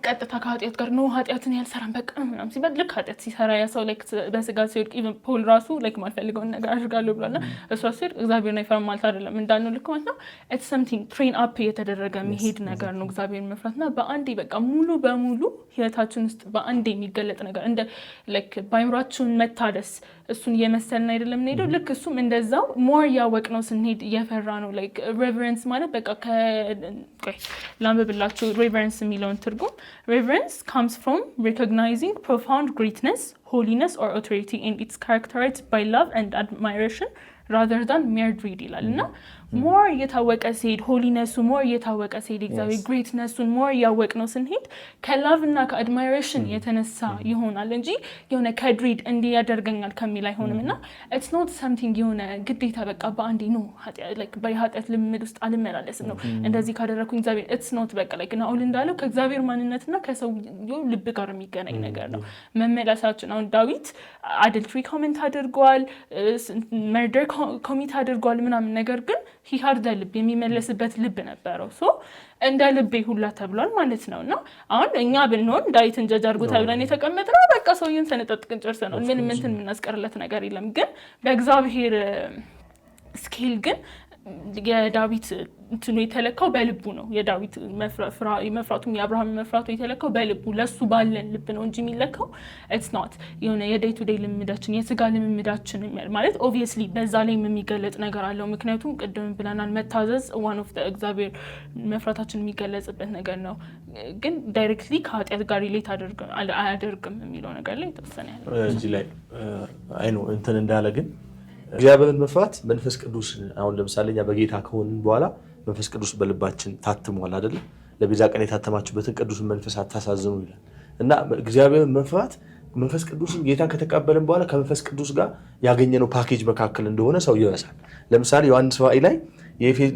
ቀጥታ ከኃጢአት ጋር ነው ኃጢአትን ያልሰራን በቃ ምናምን ሲባል ልክ ኃጢአት ሲሰራ ያ ሰው ላይክ በስጋ ሲወድቅ ኢቭን ፖል ራሱ ላይክ ማልፈልገውን ነገር አድርጋለሁ ብሏልና እሷ ሲል እግዚአብሔርን አይፈራም ማለት አይደለም እንዳልነው ልክ ማለት ነው ኢትስ ሰምቲንግ ትሬን አፕ እየተደረገ የሚሄድ ነገር ነው እግዚአብሔርን መፍራትና በአንዴ በቃ ሙሉ በሙሉ ህይወታችን ውስጥ በአንዴ የሚገለጥ ነገር እንደ ላይክ ባይምራችን መታደስ እሱን እየመሰልን አይደለም እንሄደው ልክ እሱም እንደዛው ሞር ያወቅ ነው ስንሄድ እየፈራ ነው ላይክ ሬቨረንስ ማለት በቃ ላንብብላችሁ ሬቨረንስ የሚለውን ትርጉም reverence comes from recognizing profound greatness holiness or authority and it's characterized by love and admiration rather than mere greed ይላልና ሞር እየታወቀ ሲሄድ ሆሊነሱ ሞር እየታወቀ ሲሄድ እግዚአብሔር ግሬትነሱን ሞር እያወቅ ነው ስንሄድ ከላቭ እና ከአድማይሬሽን የተነሳ ይሆናል እንጂ የሆነ ከድሪድ እንዲህ ያደርገኛል ከሚል አይሆንም እና ኢትስ ኖት ሰምቲንግ የሆነ ግዴታ በቃ በአንዴ ነው በኃጢአት ልምምድ ውስጥ አልመላለስም ነው እንደዚህ ካደረኩኝ እግዚአብሔር ኢትስ ኖት በቃ ላይክ ናኦል እንዳለው ከእግዚአብሔር ማንነትና ከሰው ልብ ጋር የሚገናኝ ነገር ነው መመለሳችን አሁን ዳዊት አድልትሪ ኮሜንት አድርጓል መርደር ኮሚት አድርጓል ምናምን ነገር ግን he had the ልብ የሚመለስበት ልብ ነበረው ሶ እንደ ልቤ ሁላ ተብሏል ማለት ነውና አሁን እኛ ብንሆን ዳዊትን ጀጅ አድርጎ ተብለን የተቀመጥነው በቃ ሰውየን ሰነጠጥቅን ጨርሰናል ምንም እንትን የምናስቀርለት ነገር የለም ግን በእግዚአብሔር ስኬል ግን የዳዊት እንትኑ የተለካው በልቡ ነው የዳዊት መፍራቱም የአብርሃም መፍራቱ የተለካው በልቡ ለሱ ባለን ልብ ነው እንጂ የሚለካው it's not የሆነ የዴይ ቱ ዴይ ልምምዳችን የስጋ ልምምዳችን ማለት obviously በዛ ላይ የሚገለጽ ነገር አለው ምክንያቱም ቅድም ብለናል መታዘዝ one of the እግዚአብሔር መፍራታችን የሚገለጽበት ነገር ነው ግን ዳይሬክትሊ ከኃጢአት ጋር ሪሌት አያደርግም የሚለው ነገር ላይ ተወሰነ ያለው እዚህ ላይ አይ ነው እንትን እንዳለ ግን እግዚአብሔርን መፍራት መንፈስ ቅዱስ አሁን ለምሳሌ እኛ በጌታ ከሆንን በኋላ መንፈስ ቅዱስ በልባችን ታትሟል አይደል ለቤዛ ቀን የታተማችሁበትን ቅዱስን መንፈስ አታሳዝኑ ይላል እና እግዚአብሔርን መፍራት መንፈስ ቅዱስን ጌታ ከተቀበልን በኋላ ከመንፈስ ቅዱስ ጋር ያገኘነው ፓኬጅ መካከል እንደሆነ ሰው ይረሳል ለምሳሌ ዮሐንስ ራእይ ላይ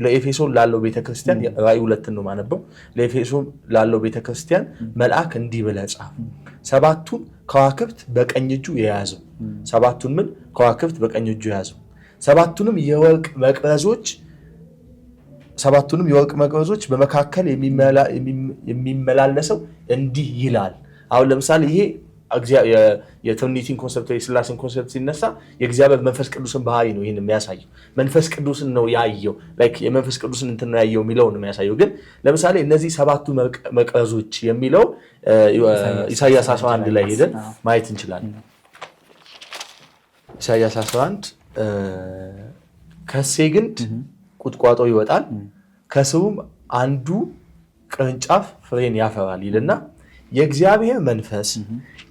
ለኤፌሶን ላለው ቤተክርስቲያን ራእይ 2 ነው ማነበው ለኤፌሶን ላለው ቤተክርስቲያን መልአክ እንዲህ ብለህ ጻፍ ሰባቱን ከዋክብት በቀኝ እጁ የያዘው ሰባቱን ምን ከዋክብት በቀኝ እጁ የያዘው ሰባቱንም የወርቅ መቅረዞች በመካከል የሚመላለሰው እንዲህ ይላል አሁን ለምሳሌ ይሄ የትሪኒቲን ኮንሰፕት የሥላሴን ኮንሰፕት ሲነሳ የእግዚአብሔር መንፈስ ቅዱስን ባህሪ ነው ይህን የሚያሳየው። መንፈስ ቅዱስን ነው ያየው ላይክ የመንፈስ ቅዱስን እንትን ነው ያየው የሚለው ነው የሚያሳየው። ግን ለምሳሌ እነዚህ 7ቱ መቅረዞች የሚለው ኢሳይያስ 11 ላይ ሄደን ማየት እንችላለን። ኢሳይያስ 11 ከእሴይ ግንድ ቁጥቋጦ ይወጣል ከስሩም አንዱ ቅርንጫፍ ፍሬን ያፈራል ይልና የእግዚአብሔር መንፈስ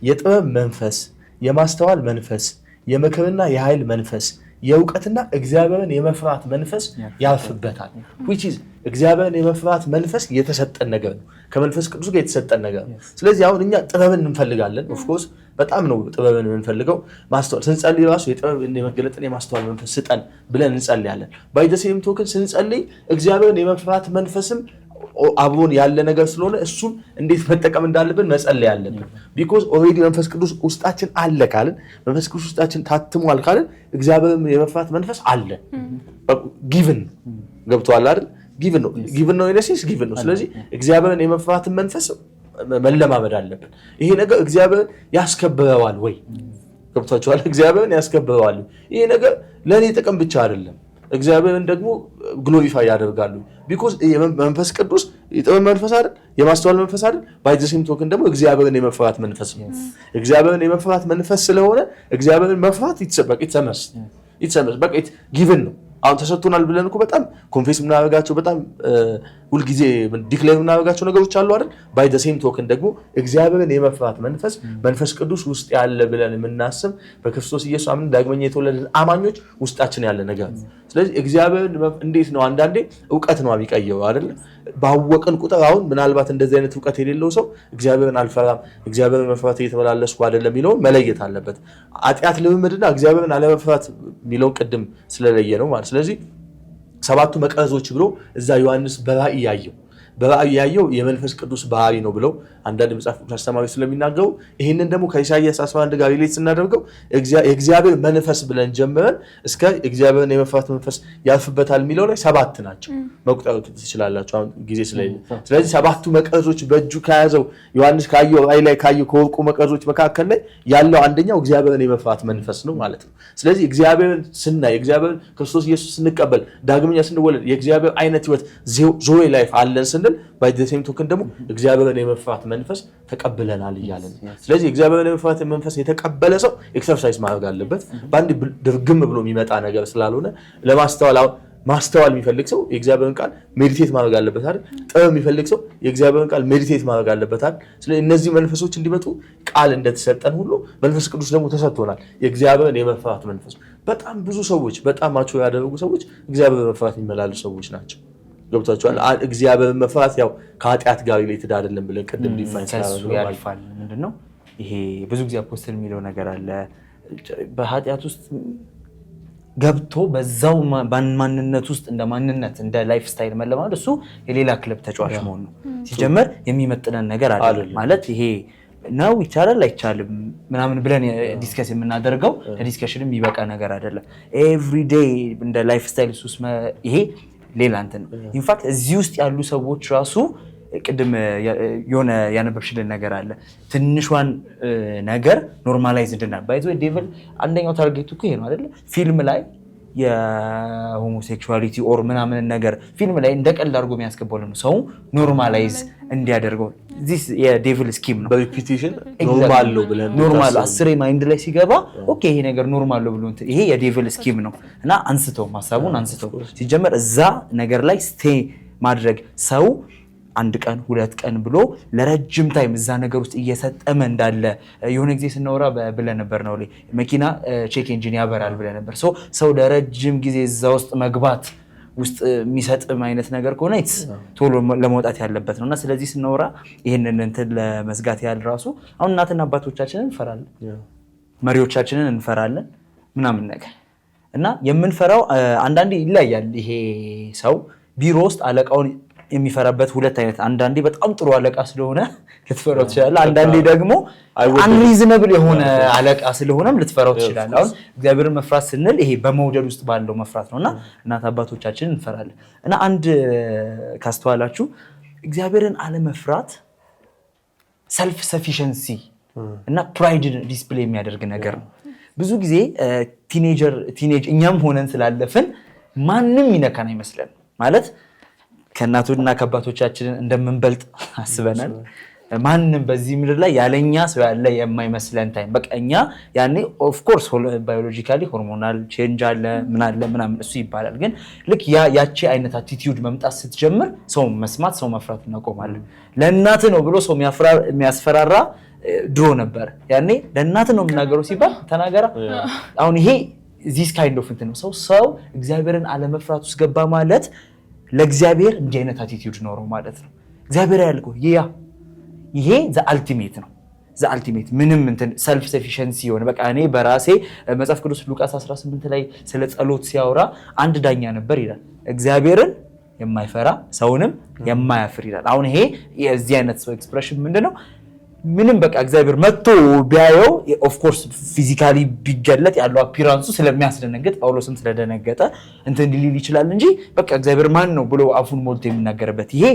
የጥበብ መንፈስ የማስተዋል መንፈስ የምክርና የኃይል መንፈስ የእውቀትና እግዚአብሔርን የመፍራት መንፈስ ያርፍበታል። which is እግዚአብሔርን የመፍራት መንፈስ የተሰጠን ነገር ነው። ከመንፈስ ቅዱስ ጋር የተሰጠን ነገር ነው። ስለዚህ አሁን እኛ ጥበብን እንፈልጋለን። ኦፍ ኮርስ በጣም ነው ጥበብን የምንፈልገው። ማስተዋል ስንጸልይ ራሱ የጥበብን የመገለጥን የማስተዋል መንፈስ ስጠን ብለን እንጸልያለን። ባይ ዘ ሴም ቶክን ስንጸልይ እግዚአብሔርን የመፍራት መንፈስም አብሮን ያለ ነገር ስለሆነ እሱን እንዴት መጠቀም እንዳለብን መጸለይ ያለብን። ቢኮዝ ኦልሬዲ መንፈስ ቅዱስ ውስጣችን አለ ካልን መንፈስ ቅዱስ ውስጣችን ታትሟል ካልን እግዚአብሔርን የመፍራት መንፈስ አለ። ጊቭን ገብቷል አይደል? ጊቭን ነው ኢነሲስ ጊቭን ነው። ስለዚህ እግዚአብሔርን የመፍራትን መንፈስ መለማመድ አለብን። ይሄ ነገር እግዚአብሔርን ያስከብረዋል ወይ? ገብቷችኋል? እግዚአብሔርን ያስከብረዋል። ይሄ ነገር ለኔ ጥቅም ብቻ አይደለም፣ እግዚአብሔርን ደግሞ ግሎሪፋይ ያደርጋሉ። ቢኮዝ መንፈስ ቅዱስ የጥበብ መንፈስ አይደል? የማስተዋል መንፈስ አይደል? ባይ ዘ ሴም ቶክን ደግሞ እግዚአብሔርን የመፍራት መንፈስ ነው። እግዚአብሔርን የመፍራት መንፈስ ስለሆነ እግዚአብሔርን መፍራት ይተሰመስ በቃ ጊቭን ነው። አሁን ተሰጥቶናል ብለን እኮ በጣም ኮንፌስ የምናደርጋቸው በጣም ሁልጊዜ ዲክሌር የምናደርጋቸው ነገሮች አሉ አይደል? ባይ ዘ ሴም ቶክን ደግሞ እግዚአብሔርን የመፍራት መንፈስ ቅዱስ ውስጥ ያለ ብለን የምናስብ በክርስቶስ ኢየሱስ አምነን ዳግመኛ የተወለድን አማኞች ውስጣችን ያለ ነገር ነው። ስለዚህ እግዚአብሔርን እንዴት ነው አንዳንዴ እውቀት ነው የሚቀየው አይደል? ባወቅን ቁጥር አሁን ምናልባት እንደዚህ አይነት እውቀት የሌለው ሰው እግዚአብሔርን አልፈራም፣ እግዚአብሔርን መፍራት እየተመላለስኩ አይደለም የሚለውን መለየት አለበት። ኃጢአት ልምምድና እግዚአብሔርን አለመፍራት የሚለውን ቅድም ስለለየ ነው ማለት። ስለዚህ 7ቱ መቅረዞች ብሎ እዛ ዮሐንስ በራእይ ያየው የመንፈስ ቅዱስ ባህሪ ነው ብለው አንዳንድ መጽሐፍ ቅዱስ አስተማሪዎች ስለሚናገሩ ይህንን ደግሞ ከኢሳይያስ 11 ጋር ሪሌት ስናደርገው የእግዚአብሔር መንፈስ ብለን ጀምረን እስከ እግዚአብሔርን የመፍራት መንፈስ ያልፍበታል የሚለው ላይ 7 ናቸው። መቁጠር ትችላላችሁ አሁን ጊዜ ስለሌለ። ስለዚህ 7ቱ መቅረዞች በእጁ ከያዘው ዮሐንስ ካየው ራእይ ላይ ካየው ከወርቁ መቅረዞች መካከል ላይ ያለው አንደኛው እግዚአብሔርን የመፍራት መንፈስ ነው ማለት ነው። ስለዚህ እግዚአብሔርን ስናይ እግዚአብሔርን ክርስቶስ ኢየሱስ ስንቀበል ዳግመኛ ስንወለድ የእግዚአብሔር አይነት ህይወት ዞይ ላይፍ አለን ስንል ባይ ዘ ሴም ቶክን ደግሞ እግዚአብሔርን የመፍራት መንፈስ ተቀብለናል እያለ ነው። ስለዚህ እግዚአብሔርን የመፍራት መንፈስ የተቀበለ ሰው ኤክሰርሳይዝ ማድረግ አለበት። በአንድ ድርግም ብሎ የሚመጣ ነገር ስላልሆነ ማስተዋል የሚፈልግ ሰው የእግዚአብሔርን ቃል ሜዲቴት ማድረግ አለበት አይደል? ጥበብ የሚፈልግ ሰው የእግዚአብሔርን ቃል ሜዲቴት ማድረግ አለበት አይደል? ስለዚህ እነዚህ መንፈሶች እንዲመጡ ቃል እንደተሰጠን ሁሉ መንፈስ ቅዱስ ደግሞ ተሰጥቶናል፣ የእግዚአብሔርን የመፍራት መንፈስ። በጣም ብዙ ሰዎች በጣም ማቹር ያደረጉ ሰዎች እግዚአብሔርን መፍራት የሚመላሉ ሰዎች ናቸው። ገብታችኋል? እግዚአብሔርን መፍራት ያው ከኃጢአት ጋር ሪሌትድ አይደለም ብለን ቅድም ዲፋይን ስላደረግነው ያልፋል። ምንድነው ይሄ? ብዙ ጊዜ አፖስትል የሚለው ነገር አለ። በኃጢአት ውስጥ ገብቶ በዛው ማንነት ውስጥ እንደ ማንነት እንደ ላይፍ ስታይል መለማመድ እሱ የሌላ ክለብ ተጫዋች መሆን ነው። ሲጀመር የሚመጥነን ነገር አይደለም ማለት ይሄ ነው። ይቻላል አይቻልም ምናምን ብለን ዲስከስ የምናደርገው ለዲስከሽንም የሚበቃ ነገር አይደለም። ኤቭሪዴይ እንደ ላይፍ ስታይል ሱስ ይሄ ሌላ እንትን ነው። ኢንፋክት እዚህ ውስጥ ያሉ ሰዎች ራሱ ቅድም የሆነ ያነበብሽልን ነገር አለ። ትንሿን ነገር ኖርማላይዝ እንድናል ባይዞ ዴቪል አንደኛው ታርጌቱ እኮ ይሄ ነው አይደለ? ፊልም ላይ የሆሞሴክሹዋሊቲ ኦር ምናምን ነገር ፊልም ላይ እንደቀልድ አድርጎ የሚያስገባው ነው ሰው ኖርማላይዝ እንዲያደርገው። ዚስ የዴቪል ስኪም ነው። በሪፒቲሽን ኖርማል ነው ብለን ኖርማል አስሬ ማይንድ ላይ ሲገባ ኦኬ ይሄ ነገር ኖርማል ነው ብሎ ይሄ የዴቪል ስኪም ነው እና አንስተው ማሳቡን አንስተው ሲጀመር እዛ ነገር ላይ ስቴ ማድረግ ሰው 1 ቀን 2 ቀን ብሎ ለረጅም ታይም እዛ ነገር ውስጥ እየሰጠመ እንዳለ የሆነ ጊዜ ስናወራ ብለን ነበር ነው ላይ መኪና ቼክ ኢንጂን ያበራል ብለን ነበር። ሰው ለረጅም ጊዜ እዛ ውስጥ መግባት ውስጥ የሚሰጥም አይነት ነገር ከሆነ ቶሎ ለመውጣት ያለበት ነውና ስለዚህ ስናወራ ይሄንን እንትን ለመዝጋት ያህል ራሱ አሁን እናትና አባቶቻችንን እንፈራለን፣ መሪዎቻችንን እንፈራለን ምናምን ነገር እና የምንፈራው አንዳንዴ ይለያያል። ይሄ ሰው ቢሮ ውስጥ አለቃውን የሚፈራበት 2 አይነት፣ አንዳንዴ በጣም ጥሩ አለቃ ስለሆነ ልትፈራው ትችላለህ። አንዳንዴ ደግሞ አንሪዝነብል የሆነ አለቃ ስለሆነም ልትፈራው ትችላለህ። አሁን እግዚአብሔርን መፍራት ስንል ይሄ በመውደድ ውስጥ ባለው መፍራት ነውና እናት አባቶቻችንን እንፈራለን እና አንድ ካስተዋላችሁ እግዚአብሔርን አለመፍራት ሰልፍ ሰፊሸንሲ እና ፕራይድ ዲስፕሌይ የሚያደርግ ነገር ነው። ብዙ ጊዜ ቲኔጅ እኛም ሆነን ስላለፍን ማንም ይነካን አይመስለን ማለት ከእናቶችና ከአባቶቻችንን እንደምንበልጥ አስበናል። ማንም በዚህ ምድር ላይ ያለኛ ሰው ያለ የማይመስለን ታይም በቃ እኛ ያኔ ኦፍ ኮርስ ባዮሎጂካሊ ሆርሞናል ቼንጅ አለ ምናምን እሱ ይባላል። ግን ልክ ያቺ አይነት አቲቲዩድ መምጣት ስትጀምር ሰው መስማት ሰው መፍራት እናቆማለን። ለእናት ነው ብሎ ሰው የሚያስፈራራ ድሮ ነበር። ያኔ ለእናት ነው የምናገረው ሲባል ተናገራ። አሁን ይሄ ዚስ ካይንድ ኦፍ እንትን ነው። ሰው እግዚአብሔርን አለመፍራት ውስጥ ገባ ማለት ለእግዚአብሔር እንዲህ አይነት አቲቲዩድ ኖረው ማለት ነው። እግዚአብሔር ያልከው ይሄ ዘአልቲሜት ነው። ዘአልቲሜት ምንም እንትን ሰልፍ ሰፊሸንሲ የሆነ በቃ እኔ በራሴ መጽሐፍ ቅዱስ ሉቃስ 18 ላይ ስለ ጸሎት ሲያወራ አንድ ዳኛ ነበር ይላል፣ እግዚአብሔርን የማይፈራ ሰውንም የማያፍር ይላል። አሁን ይሄ የዚህ አይነት ሰው ኤክስፕሬሽን ምንድነው? ምንም በቃ እግዚአብሔር መጥቶ ቢያየው ኦፍ ኮርስ ፊዚካሊ ቢገለጥ ያለው አፒራንሱ ስለሚያስደነግጥ ጳውሎስም ስለደነገጠ እንትን ሊል ይችላል እንጂ በቃ እግዚአብሔር ማን ነው ብሎ አፉን ሞልቶ የሚናገርበት ይሄ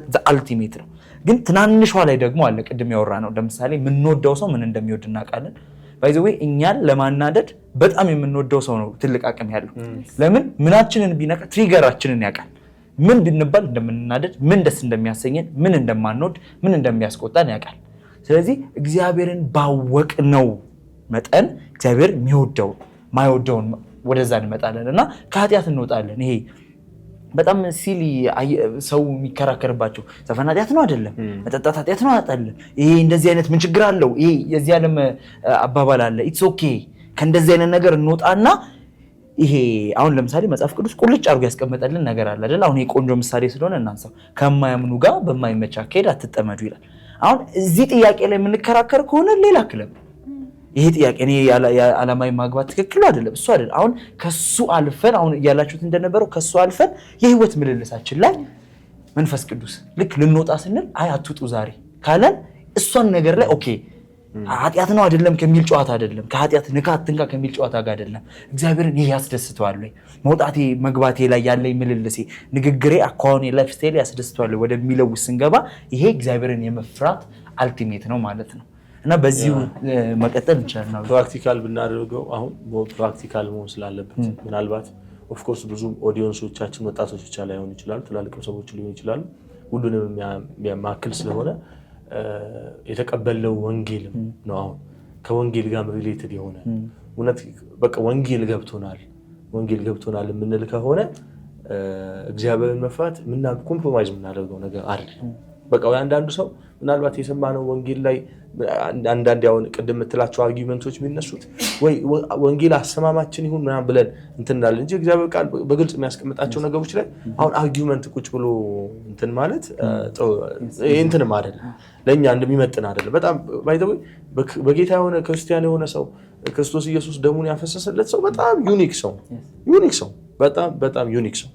ዘአልቲሜት ነው። ግን ትናንሿ ላይ ደግሞ አለ ቅድም ያወራ ነው። ለምሳሌ የምንወደው ሰው ምን እንደሚወድ እናውቃለን። ባይ ዘ ዌይ እኛን ለማናደድ በጣም የምንወደው ሰው ነው ትልቅ አቅም ያለው። ለምን ምናችንን ቢነካ ትሪገራችንን ያውቃል። ምን ብንባል እንደምንናደድ፣ ምን ደስ እንደሚያሰኘን፣ ምን እንደማንወድ፣ ምን እንደሚያስቆጣን ያውቃል። ስለዚህ እግዚአብሔርን ባወቅነው መጠን እግዚአብሔር የሚወደው ማይወደውን ወደዛ እንመጣለን እና ከኃጢአት እንወጣለን። ይሄ በጣም ሲሊ ሰው የሚከራከርባቸው ዘፈን ኃጢአት ነው አይደለም፣ መጠጣት ኃጢአት ነው አይደለም፣ ይሄ እንደዚህ አይነት ምን ችግር አለው? ይሄ የዚህ ዓለም አባባል አለ ኢትስ ኦኬ። ከእንደዚህ አይነት ነገር እንወጣና ይሄ አሁን ለምሳሌ መጽሐፍ ቅዱስ ቁልጭ አድርጎ ያስቀመጠልን ነገር አለ አይደል? አሁን የቆንጆ ምሳሌ ስለሆነ እናንሳው። ከማያምኑ ጋር በማይመች አካሄድ አትጠመዱ ይላል። አሁን እዚህ ጥያቄ ላይ የምንከራከር ከሆነ ሌላ ክለብ ይሄ ጥያቄ እኔ ዓላማዊ ማግባት ትክክል አይደለም እሱ አይደለም። አሁን ከሱ አልፈን አሁን እያላችሁት እንደነበረው ከሱ አልፈን የህይወት ምልልሳችን ላይ መንፈስ ቅዱስ ልክ ልንወጣ ስንል አይ አትውጡ ዛሬ ካለን እሷን ነገር ላይ ኦኬ ኃጢአት ነው አይደለም ከሚል ጨዋታ አይደለም፣ ከኃጢአት ንካት ትንካ ከሚል ጨዋታ ጋር አይደለም። እግዚአብሔርን ይሄ ያስደስተዋል ወይ መውጣቴ መግባቴ ላይ ያለኝ ምልልሴ ንግግሬ አኳኋኔ ላይፍ ስታይል ያስደስተዋል ወደሚለው ስንገባ ይሄ እግዚአብሔርን የመፍራት አልቲሜት ነው ማለት ነው። እና በዚሁ መቀጠል እንችላለን። ፕራክቲካል ብናደርገው አሁን ፕራክቲካል መሆን ስላለበት ምናልባት ኦፍ ኮርስ ብዙ ኦዲየንሶቻችን ወጣቶች ብቻ ላይሆኑ ይችላሉ፣ ትላልቅ ሰዎች ሊሆኑ ይችላሉ። ሁሉንም የሚያማክል ስለሆነ የተቀበለው ወንጌል ነው። አሁን ከወንጌል ጋር ሪሌትድ የሆነ እውነት በቃ ወንጌል ገብቶናል የምንል ከሆነ እግዚአብሔርን መፍራት ኮምፕሮማይዝ የምናደርገው ነገር አይደለም። በቃ አንዳንዱ ሰው ምናልባት የሰማነው ወንጌል ላይ አንዳንድ ያው ቅድም የምትላቸው አርጊውመንቶች የሚነሱት ወይ ወንጌል አሰማማችን ይሁን ምናምን ብለን እንትን እንዳለን እንጂ እግዚአብሔር ቃል በግልጽ የሚያስቀምጣቸው ነገሮች ላይ አሁን አርጊውመንት ቁጭ ብሎ እንትን ማለት እንትንም አይደለም፣ ለእኛ እንደሚመጥን አይደለም። በጣም ባይተወይ በጌታ የሆነ ክርስቲያን የሆነ ሰው ክርስቶስ ኢየሱስ ደሙን ያፈሰሰለት ሰው በጣም ዩኒክ ሰው በጣም ዩኒክ ሰው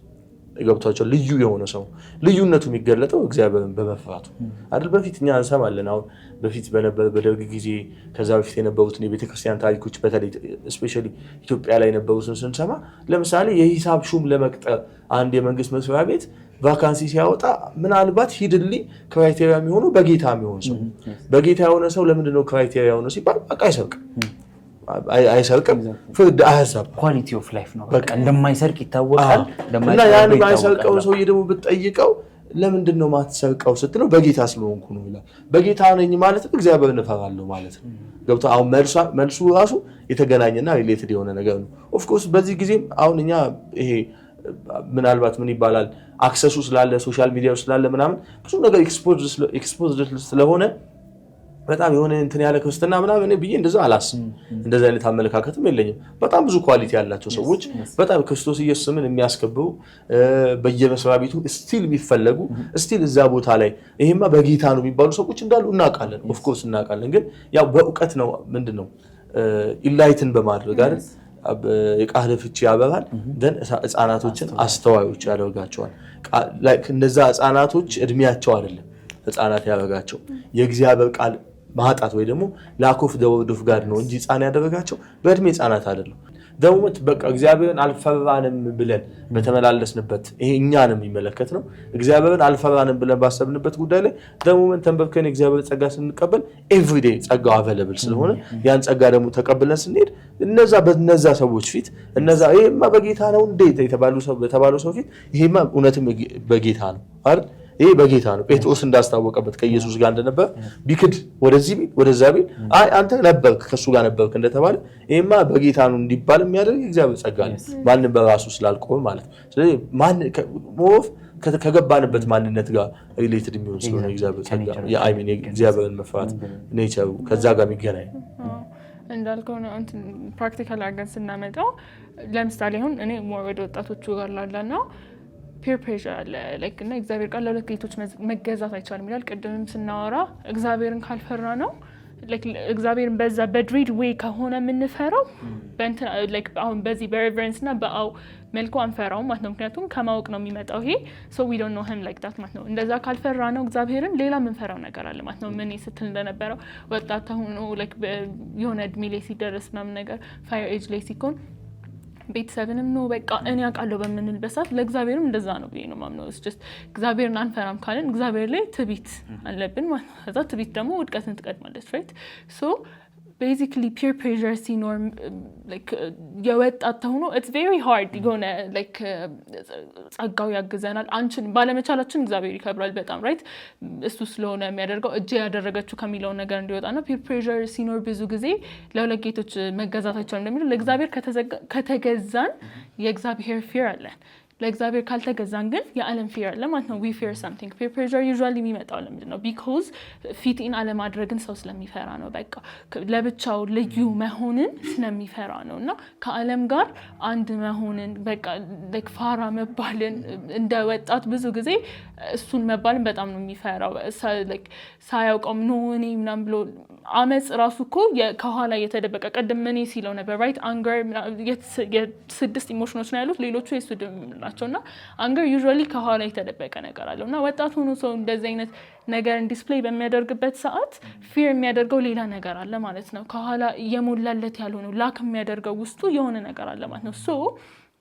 ገብቷቸው ልዩ የሆነ ሰው ልዩነቱ የሚገለጠው እግዚአብሔርን በመፍራቱ አይደል? በፊት እኛ እንሰማለን። አሁን በፊት በደርግ ጊዜ ከዛ በፊት የነበሩትን የቤተክርስቲያን ታሪኮች በተለይ ስፔሻሊ ኢትዮጵያ ላይ የነበሩትን ስንሰማ ለምሳሌ የሂሳብ ሹም ለመቅጠር አንድ የመንግስት መስሪያ ቤት ቫካንሲ ሲያወጣ ምናልባት ሂድሊ ክራይቴሪያ የሚሆነው በጌታ የሚሆን ሰው በጌታ የሆነ ሰው ለምንድነው ክራይቴሪያ የሆነው ሲባል በቃ አይሰርቅም ፍርድ አያሳብ ኳሊቲ ኦፍ ላይፍ ነው። በቃ እንደማይሰርቅ ይታወቃል። እና ያን የማይሰርቀው ሰውዬ ደግሞ ብትጠይቀው ለምንድን ነው ማትሰርቀው ስትለው በጌታ ስለሆንኩ ነው ይላል። በጌታ ነኝ ማለት እግዚአብሔርን እፈራለሁ ማለት ነው። ገብቶ አሁን መልሱ ራሱ የተገናኘና ሪሌትድ የሆነ ነገር ነው። ኦፍ ኮርስ በዚህ ጊዜም አሁን እኛ ይሄ ምናልባት ምን ይባላል አክሰሱ ስላለ ሶሻል ሚዲያው ስላለ ምናምን ብዙ ነገር ኤክስፖዝድ ስለሆነ በጣም የሆነ እንትን ያለ ክርስትና ምናምን እኔ ብዬ እንደዛ አላስብም። እንደዛ አይነት አመለካከትም የለኝም። በጣም ብዙ ኳሊቲ ያላቸው ሰዎች በጣም ክርስቶስ ኢየሱስን የሚያስከብሩ በየመስሪያ ቤቱ ስቲል የሚፈለጉ ስቲል እዛ ቦታ ላይ ይሄማ በጌታ ነው የሚባሉ ሰዎች እንዳሉ እናውቃለን። ኦፍ ኮርስ እናውቃለን። ግን ያው በእውቀት ነው ምንድነው ኢንላይትን በማድረግ አይደል የቃል ፍቺ ያበራል። ደን ህፃናቶችን አስተዋዮች ያደርጋቸዋል። ላይክ እነዛ ህፃናቶች እድሜያቸው አይደለም ህፃናት ያደርጋቸው የእግዚአብሔር ቃል ማጣት ወይ ደግሞ ላክ ኦፍ ዘ ወርድ ኦፍ ጋድ ነው እንጂ ህፃን ያደረጋቸው በእድሜ ህፃናት አይደለም። ደሞት በቃ እግዚአብሔርን አልፈራንም ብለን በተመላለስንበት ይሄ እኛንም የሚመለከት ነው። እግዚአብሔርን አልፈራንም ብለን ባሰብንበት ጉዳይ ላይ ደሞመን ተንበርከን እግዚአብሔር ጸጋ ስንቀበል ኤቭሪዴይ ጸጋው አቬለብል ስለሆነ ያን ጸጋ ደግሞ ተቀብለን ስንሄድ በነዛ ሰዎች ፊት ይሄማ በጌታ ነው እንዴት የተባሉ ሰው ፊት ይሄማ እውነትም በጌታ ነው አይደል? ይሄ በጌታ ነው። ጴጥሮስ እንዳስታወቀበት ከኢየሱስ ጋር እንደነበር ቢክድ ወደዚህ ቢል ወደዛ ቢል አይ አንተ ነበርክ ከሱ ጋር ነበርክ እንደተባለ ይሄማ በጌታ ነው እንዲባል የሚያደርግ እግዚአብሔር ጸጋ ነው። ማንም በራሱ ስላልቆመ ማለት ነው። ስለዚህ ከገባንበት ማንነት ጋር ሪሌትድ የሚሆን ስለሆነ እግዚአብሔር ጸጋ የእግዚአብሔርን መፍራት ኔቸሩ ከዛ ጋር የሚገናኝ እንዳልከው ነው። ፕራክቲካል አድርገን ስናመጣው ለምሳሌ አሁን እኔ ወደ ወጣቶቹ ጋር ላላና ፒር ፕሬሸር አለ ላይክ እና እግዚአብሔር ቃል ለሁለት ጌቶች መገዛት አይቻልም ይላል። ቅድምም ስናወራ እግዚአብሔርን ካልፈራ ነው ላይክ እግዚአብሔርን በዛ በድሪድ ዌይ ከሆነ የምንፈራው በእንትን ላይክ አሁን በዚህ በሬቨረንስ እና በአው መልኩ አንፈራው ማለት ነው። ምክንያቱም ከማወቅ ነው የሚመጣው ይሄ so we don't know him like that ማለት ነው። እንደዛ ካልፈራ ነው እግዚአብሔርን ሌላ የምንፈራው ነገር አለ ማለት ነው። ምን ስትል እንደነበረው ወጣት ሆኖ ላይክ የሆነ እድሜ ላይ ሲደርስ ምናምን ነገር ፋየር ኤጅ ላይ ሲኮን ቤተሰብንም ነው በቃ እኔ አውቃለሁ በምንልበት ሰዓት ለእግዚአብሔርም እንደዛ ነው ብዬ ነው የማምነው። እግዚአብሔርን አንፈራም ካለን እግዚአብሔር ላይ ትዕቢት አለብን ማለት ነው። ከዛ ትዕቢት ደግሞ ውድቀትን ትቀድማለች ራይት ሶ basically peer pressure ሲኖር like የወጣት ሆኖ it's very hard የሆነ like ጸጋው ያግዘናል አንቺን ባለመቻላችን እግዚአብሔር ይከብራል በጣም ራይት እሱ ስለሆነ የሚያደርገው እጄ ያደረገችው ከሚለው ነገር እንዲወጣና peer pressure ሲኖር ብዙ ጊዜ ለሁለት ጌቶች መገዛታቸው እንደሚለው ለእግዚአብሔር ከተገዛን የእግዚአብሔር fear አለን ለእግዚአብሔር ካልተገዛን ግን የዓለም fear አለ ማለት ነው። we fear something peer pressure usually የሚመጣው ለምንድን ነው? because ፊት ኢን አለማድረግን ሰው ስለሚፈራ ነው። በቃ ለብቻው ልዩ መሆንን ስለሚፈራ ነው እና ከዓለም ጋር አንድ መሆንን በቃ like ፋራ መባልን እንደ ወጣት ብዙ ጊዜ እሱን መባልን በጣም ነው የሚፈራው like ሳያውቀው ነው እኔ ምናምን ብሎ አመጽ ራሱ እኮ ከኋላ የተደበቀ ቀደም እኔ ሲለው ነበር ራይት አንገር የስድስት ኢሞሽኖች ነው ያሉት ሌሎቹ የሱድም ናቸውና አንገር ዩዥዋሊ ከኋላ የተደበቀ ነገር አለውና ወጣት ሆኖ ሰው እንደዚህ አይነት ነገር ዲስፕሌይ በሚያደርግበት ሰዓት ፊር የሚያደርገው ሌላ ነገር አለ ማለት ነው። ከኋላ የሞላለት ያልሆነው ላክ የሚያደርገው ውስጡ የሆነ ነገር አለ ማለት ነው። so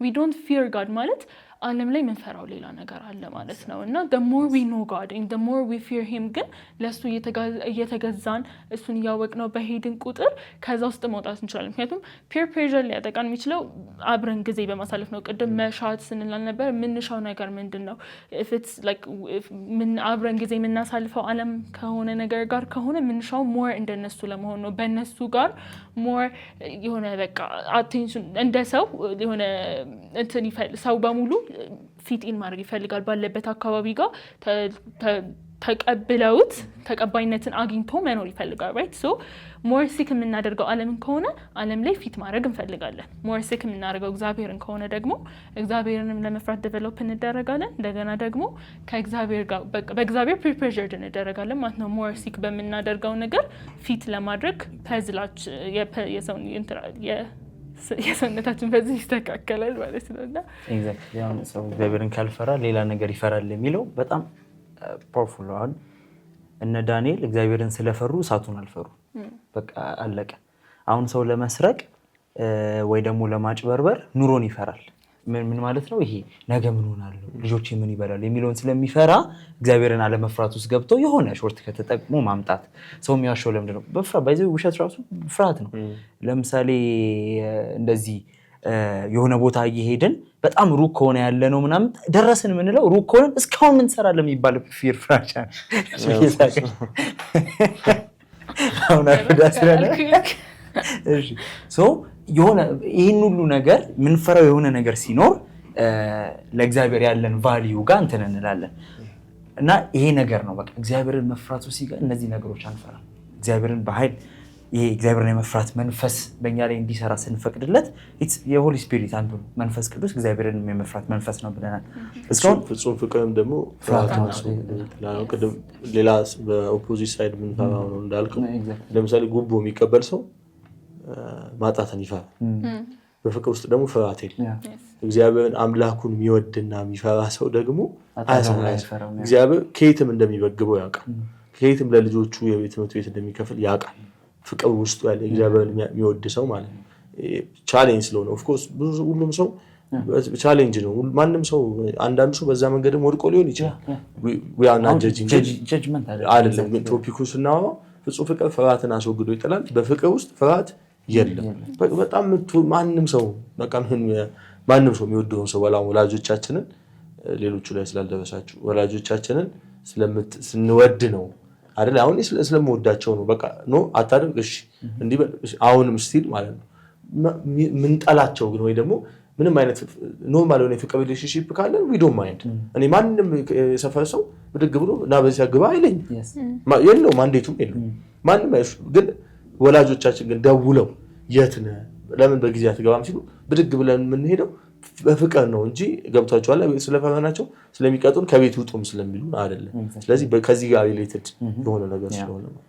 we don't fear God ማለት ዓለም ላይ መንፈራው ሌላ ነገር አለ ማለት ነው እና the more we know God and the more we fear him ግን ለሱ እየተገዛን እሱን ያወቅነው በሄድን ቁጥር ከዛ ውስጥ መውጣት እንችላለን። ምክንያቱም peer pressure ሊያጠቃን የሚችለው አብረን ጊዜ በማሳለፍ ነው። ቅድም መሻት ስንላል ነበር ምንሻው ነገር ምንድነው? if it's like ምን አብረን ጊዜ የምናሳልፈው ዓለም ከሆነ ነገር ጋር ከሆነ ምንሻው more እንደነሱ ለመሆን ነው። በእነሱ ጋር more የሆነ በቃ attention እንደ ሰው የሆነ እንትን ሰው በሙሉ ፊት ኢን ማድረግ ይፈልጋል ባለበት አካባቢ ጋር ተቀብለውት ተቀባይነትን አግኝቶ መኖር ይፈልጋል ራይት ሶ ሞር ሲክ የምናደርገው ዓለምን ከሆነ ዓለም ላይ ፊት ማድረግ እንፈልጋለን። ሞር ሲክ የምናደርገው እግዚአብሔርን ከሆነ ደግሞ እግዚአብሔርንም ለመፍራት ዴቨሎፕ እንደረጋለን። እንደገና ደግሞ ከእግዚአብሔር ጋር በእግዚአብሔር ፕሪፕሬርድ እንደረጋለን ማለት ነው። ሞር ሲክ በምናደርገው ነገር ፊት ለማድረግ ፐዝላች የሰውነታችን በዚህ ይስተካከላል ማለት ነውና ኤግዛክትሊ ያው ሰው እግዚአብሔርን ካልፈራ ሌላ ነገር ይፈራል የሚለው በጣም ፓወርፉል ነው። እነ ዳንኤል እግዚአብሔርን ስለፈሩ እሳቱን አልፈሩ በቃ አለቀ። አሁን ሰው ለመስረቅ ወይ ደግሞ ለማጭበርበር ኑሮን ይፈራል። ምን ማለት ነው ይሄ? ነገ ምን ሆናለሁ ልጆቼ ምን ይበላሉ የሚለውን ስለሚፈራ እግዚአብሔርን አለመፍራት ውስጥ ገብቶ የሆነ ሾርት ከተጠቅሞ ማምጣት። ሰው የሚያሸው ለምንድን ነው? በፍርሃት ባይዘው ውሸት ራሱ ፍርሃት ነው። ለምሳሌ እንደዚህ የሆነ ቦታ እየሄድን በጣም ሩቅ ከሆነ ያለ ነው ምናምን ደረስን የምንለው ሩቅ ከሆነ እስካሁን ምን ሰራለን የሚባል ፊር ፍራቻ አሁን አፍዳስራለ እሺ ሶ የሆነ ይሄን ሁሉ ነገር ምንፈራው የሆነ ነገር ሲኖር ለእግዚአብሔር ያለን ቫልዩ ጋር እንትን እንላለን እና ይሄ ነገር ነው በቃ እግዚአብሔርን መፍራቱ ሲጋ እነዚህ ነገሮች አንፈራም። እግዚአብሔርን በኃይል ይሄ እግዚአብሔርን የመፍራት መንፈስ በእኛ ላይ እንዲሰራ ስንፈቅድለት የሆሊ ስፒሪት አንዱ መንፈስ ቅዱስ እግዚአብሔርን የመፍራት መንፈስ ነው ብለናል። እስካሁን ፍጹም ፍቅርም ደግሞ ፍርሃት ነው። ቅድም ሌላ በኦፖዚት ሳይድ ምንፈራው ነው እንዳልከው ለምሳሌ ጉቦ የሚቀበል ሰው ማጣትን ይፈራል። በፍቅር ውስጥ ደግሞ ፍርሃት የለም። እግዚአብሔርን አምላኩን የሚወድና የሚፈራ ሰው ደግሞ አያሳፍርም። እግዚአብሔር ከየትም እንደሚበግበው ያውቃል። ከየትም ለልጆቹ የቤት ትምህርት ቤት እንደሚከፍል ያውቃል። ፍቅር ውስጡ ያለ እግዚአብሔርን የሚወድ ሰው ማለት ነው። ቻሌንጅ ስለሆነ ኦፍኮርስ ሁሉም ሰው ቻሌንጅ ነው። ማንም ሰው አንዳንዱ ሰው በዛ መንገድም ወድቆ ሊሆን ይችላል። አይደለም ግን ቶፒኩ ስናወራው ፍጹም ፍቅር ፍርሃትን አስወግዶ ይጥላል። በፍቅር ውስጥ ፍርሃት የለም። በጣም ማንም ሰው የሚወደውን ሰው ወላጆቻችንን ሌሎቹ ላይ ስላልደረሳችሁ ወላጆቻችንን ስንወድ ነው አይደል? አሁን ስለምወዳቸው ነው በቃ አታድርግ እሺ እንዲህ አሁንም ስቲል ማለት ነው። ምንጠላቸው ግን ወይ ደግሞ ምንም አይነት ኖርማል የሆነ የፍቅር ሪሌሽንሺፕ ካለን ዊ ዶንት ማይንድ። እኔ ማንንም የሰፈር ሰው ብድግ ብሎ እና በዚህ ግባ አይለኝ የለው ማንዴቱም የለው ማንም አይሽ። ግን ወላጆቻችን ግን ደውለው የት ነህ ለምን በጊዜ አትገባም ሲሉ ብድግ ብለን የምንሄደው በፍቅር ነው እንጂ ገብቷቸዋል ስለፈረናቸው ስለሚቀጡን ከቤት ውጡም ስለሚሉ አይደለም። ስለዚህ ከዚህ ጋር ሪሌትድ የሆነ ነገር ስለሆነ ነው።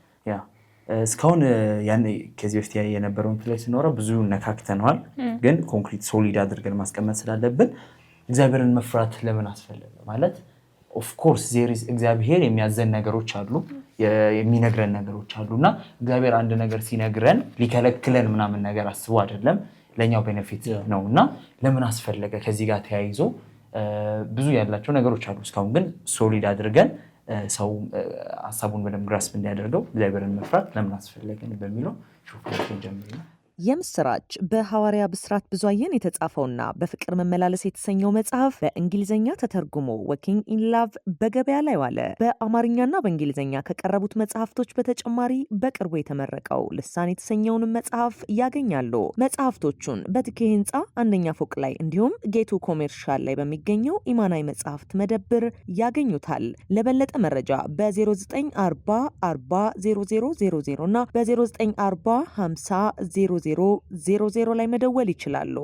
እስካሁን ከዚህ በፊት የነበረውን ላይ ስኖረ ብዙ ነካክተነዋል። ግን ኮንክሪት ሶሊድ አድርገን ማስቀመጥ ስላለብን እግዚአብሔርን መፍራት ለምን አስፈለገ ማለት ኦፍኮርስ እግዚአብሔር የሚያዘን ነገሮች አሉ፣ የሚነግረን ነገሮች አሉ እና እግዚአብሔር አንድ ነገር ሲነግረን ሊከለክለን ምናምን ነገር አስቦ አይደለም፣ ለኛው ቤኔፊት ነው እና ለምን አስፈለገ ከዚህ ጋር ተያይዞ ብዙ ያላቸው ነገሮች አሉ። እስካሁን ግን ሶሊድ አድርገን ሰው ሀሳቡን በደንብ ግራስፕ እንዲያደርገው እግዚአብሔርን መፍራት ለምን አስፈለገን በሚለው ሾፍን ጀምር ነው። የምስራች በሐዋርያ ብስራት ብዙአየን የተጻፈውና በፍቅር መመላለስ የተሰኘው መጽሐፍ በእንግሊዝኛ ተተርጉሞ ወኪንግ ኢን ላቭ በገበያ ላይ ዋለ። በአማርኛና በእንግሊዝኛ ከቀረቡት መጽሐፍቶች በተጨማሪ በቅርቡ የተመረቀው ልሳን የተሰኘውን መጽሐፍ ያገኛሉ። መጽሐፍቶቹን በትኬ ህንፃ አንደኛ ፎቅ ላይ እንዲሁም ጌቱ ኮሜርሻል ላይ በሚገኘው ኢማናዊ መጽሐፍት መደብር ያገኙታል። ለበለጠ መረጃ በ0940400000 እና በ0940500000 ላይ መደወል ይችላሉ።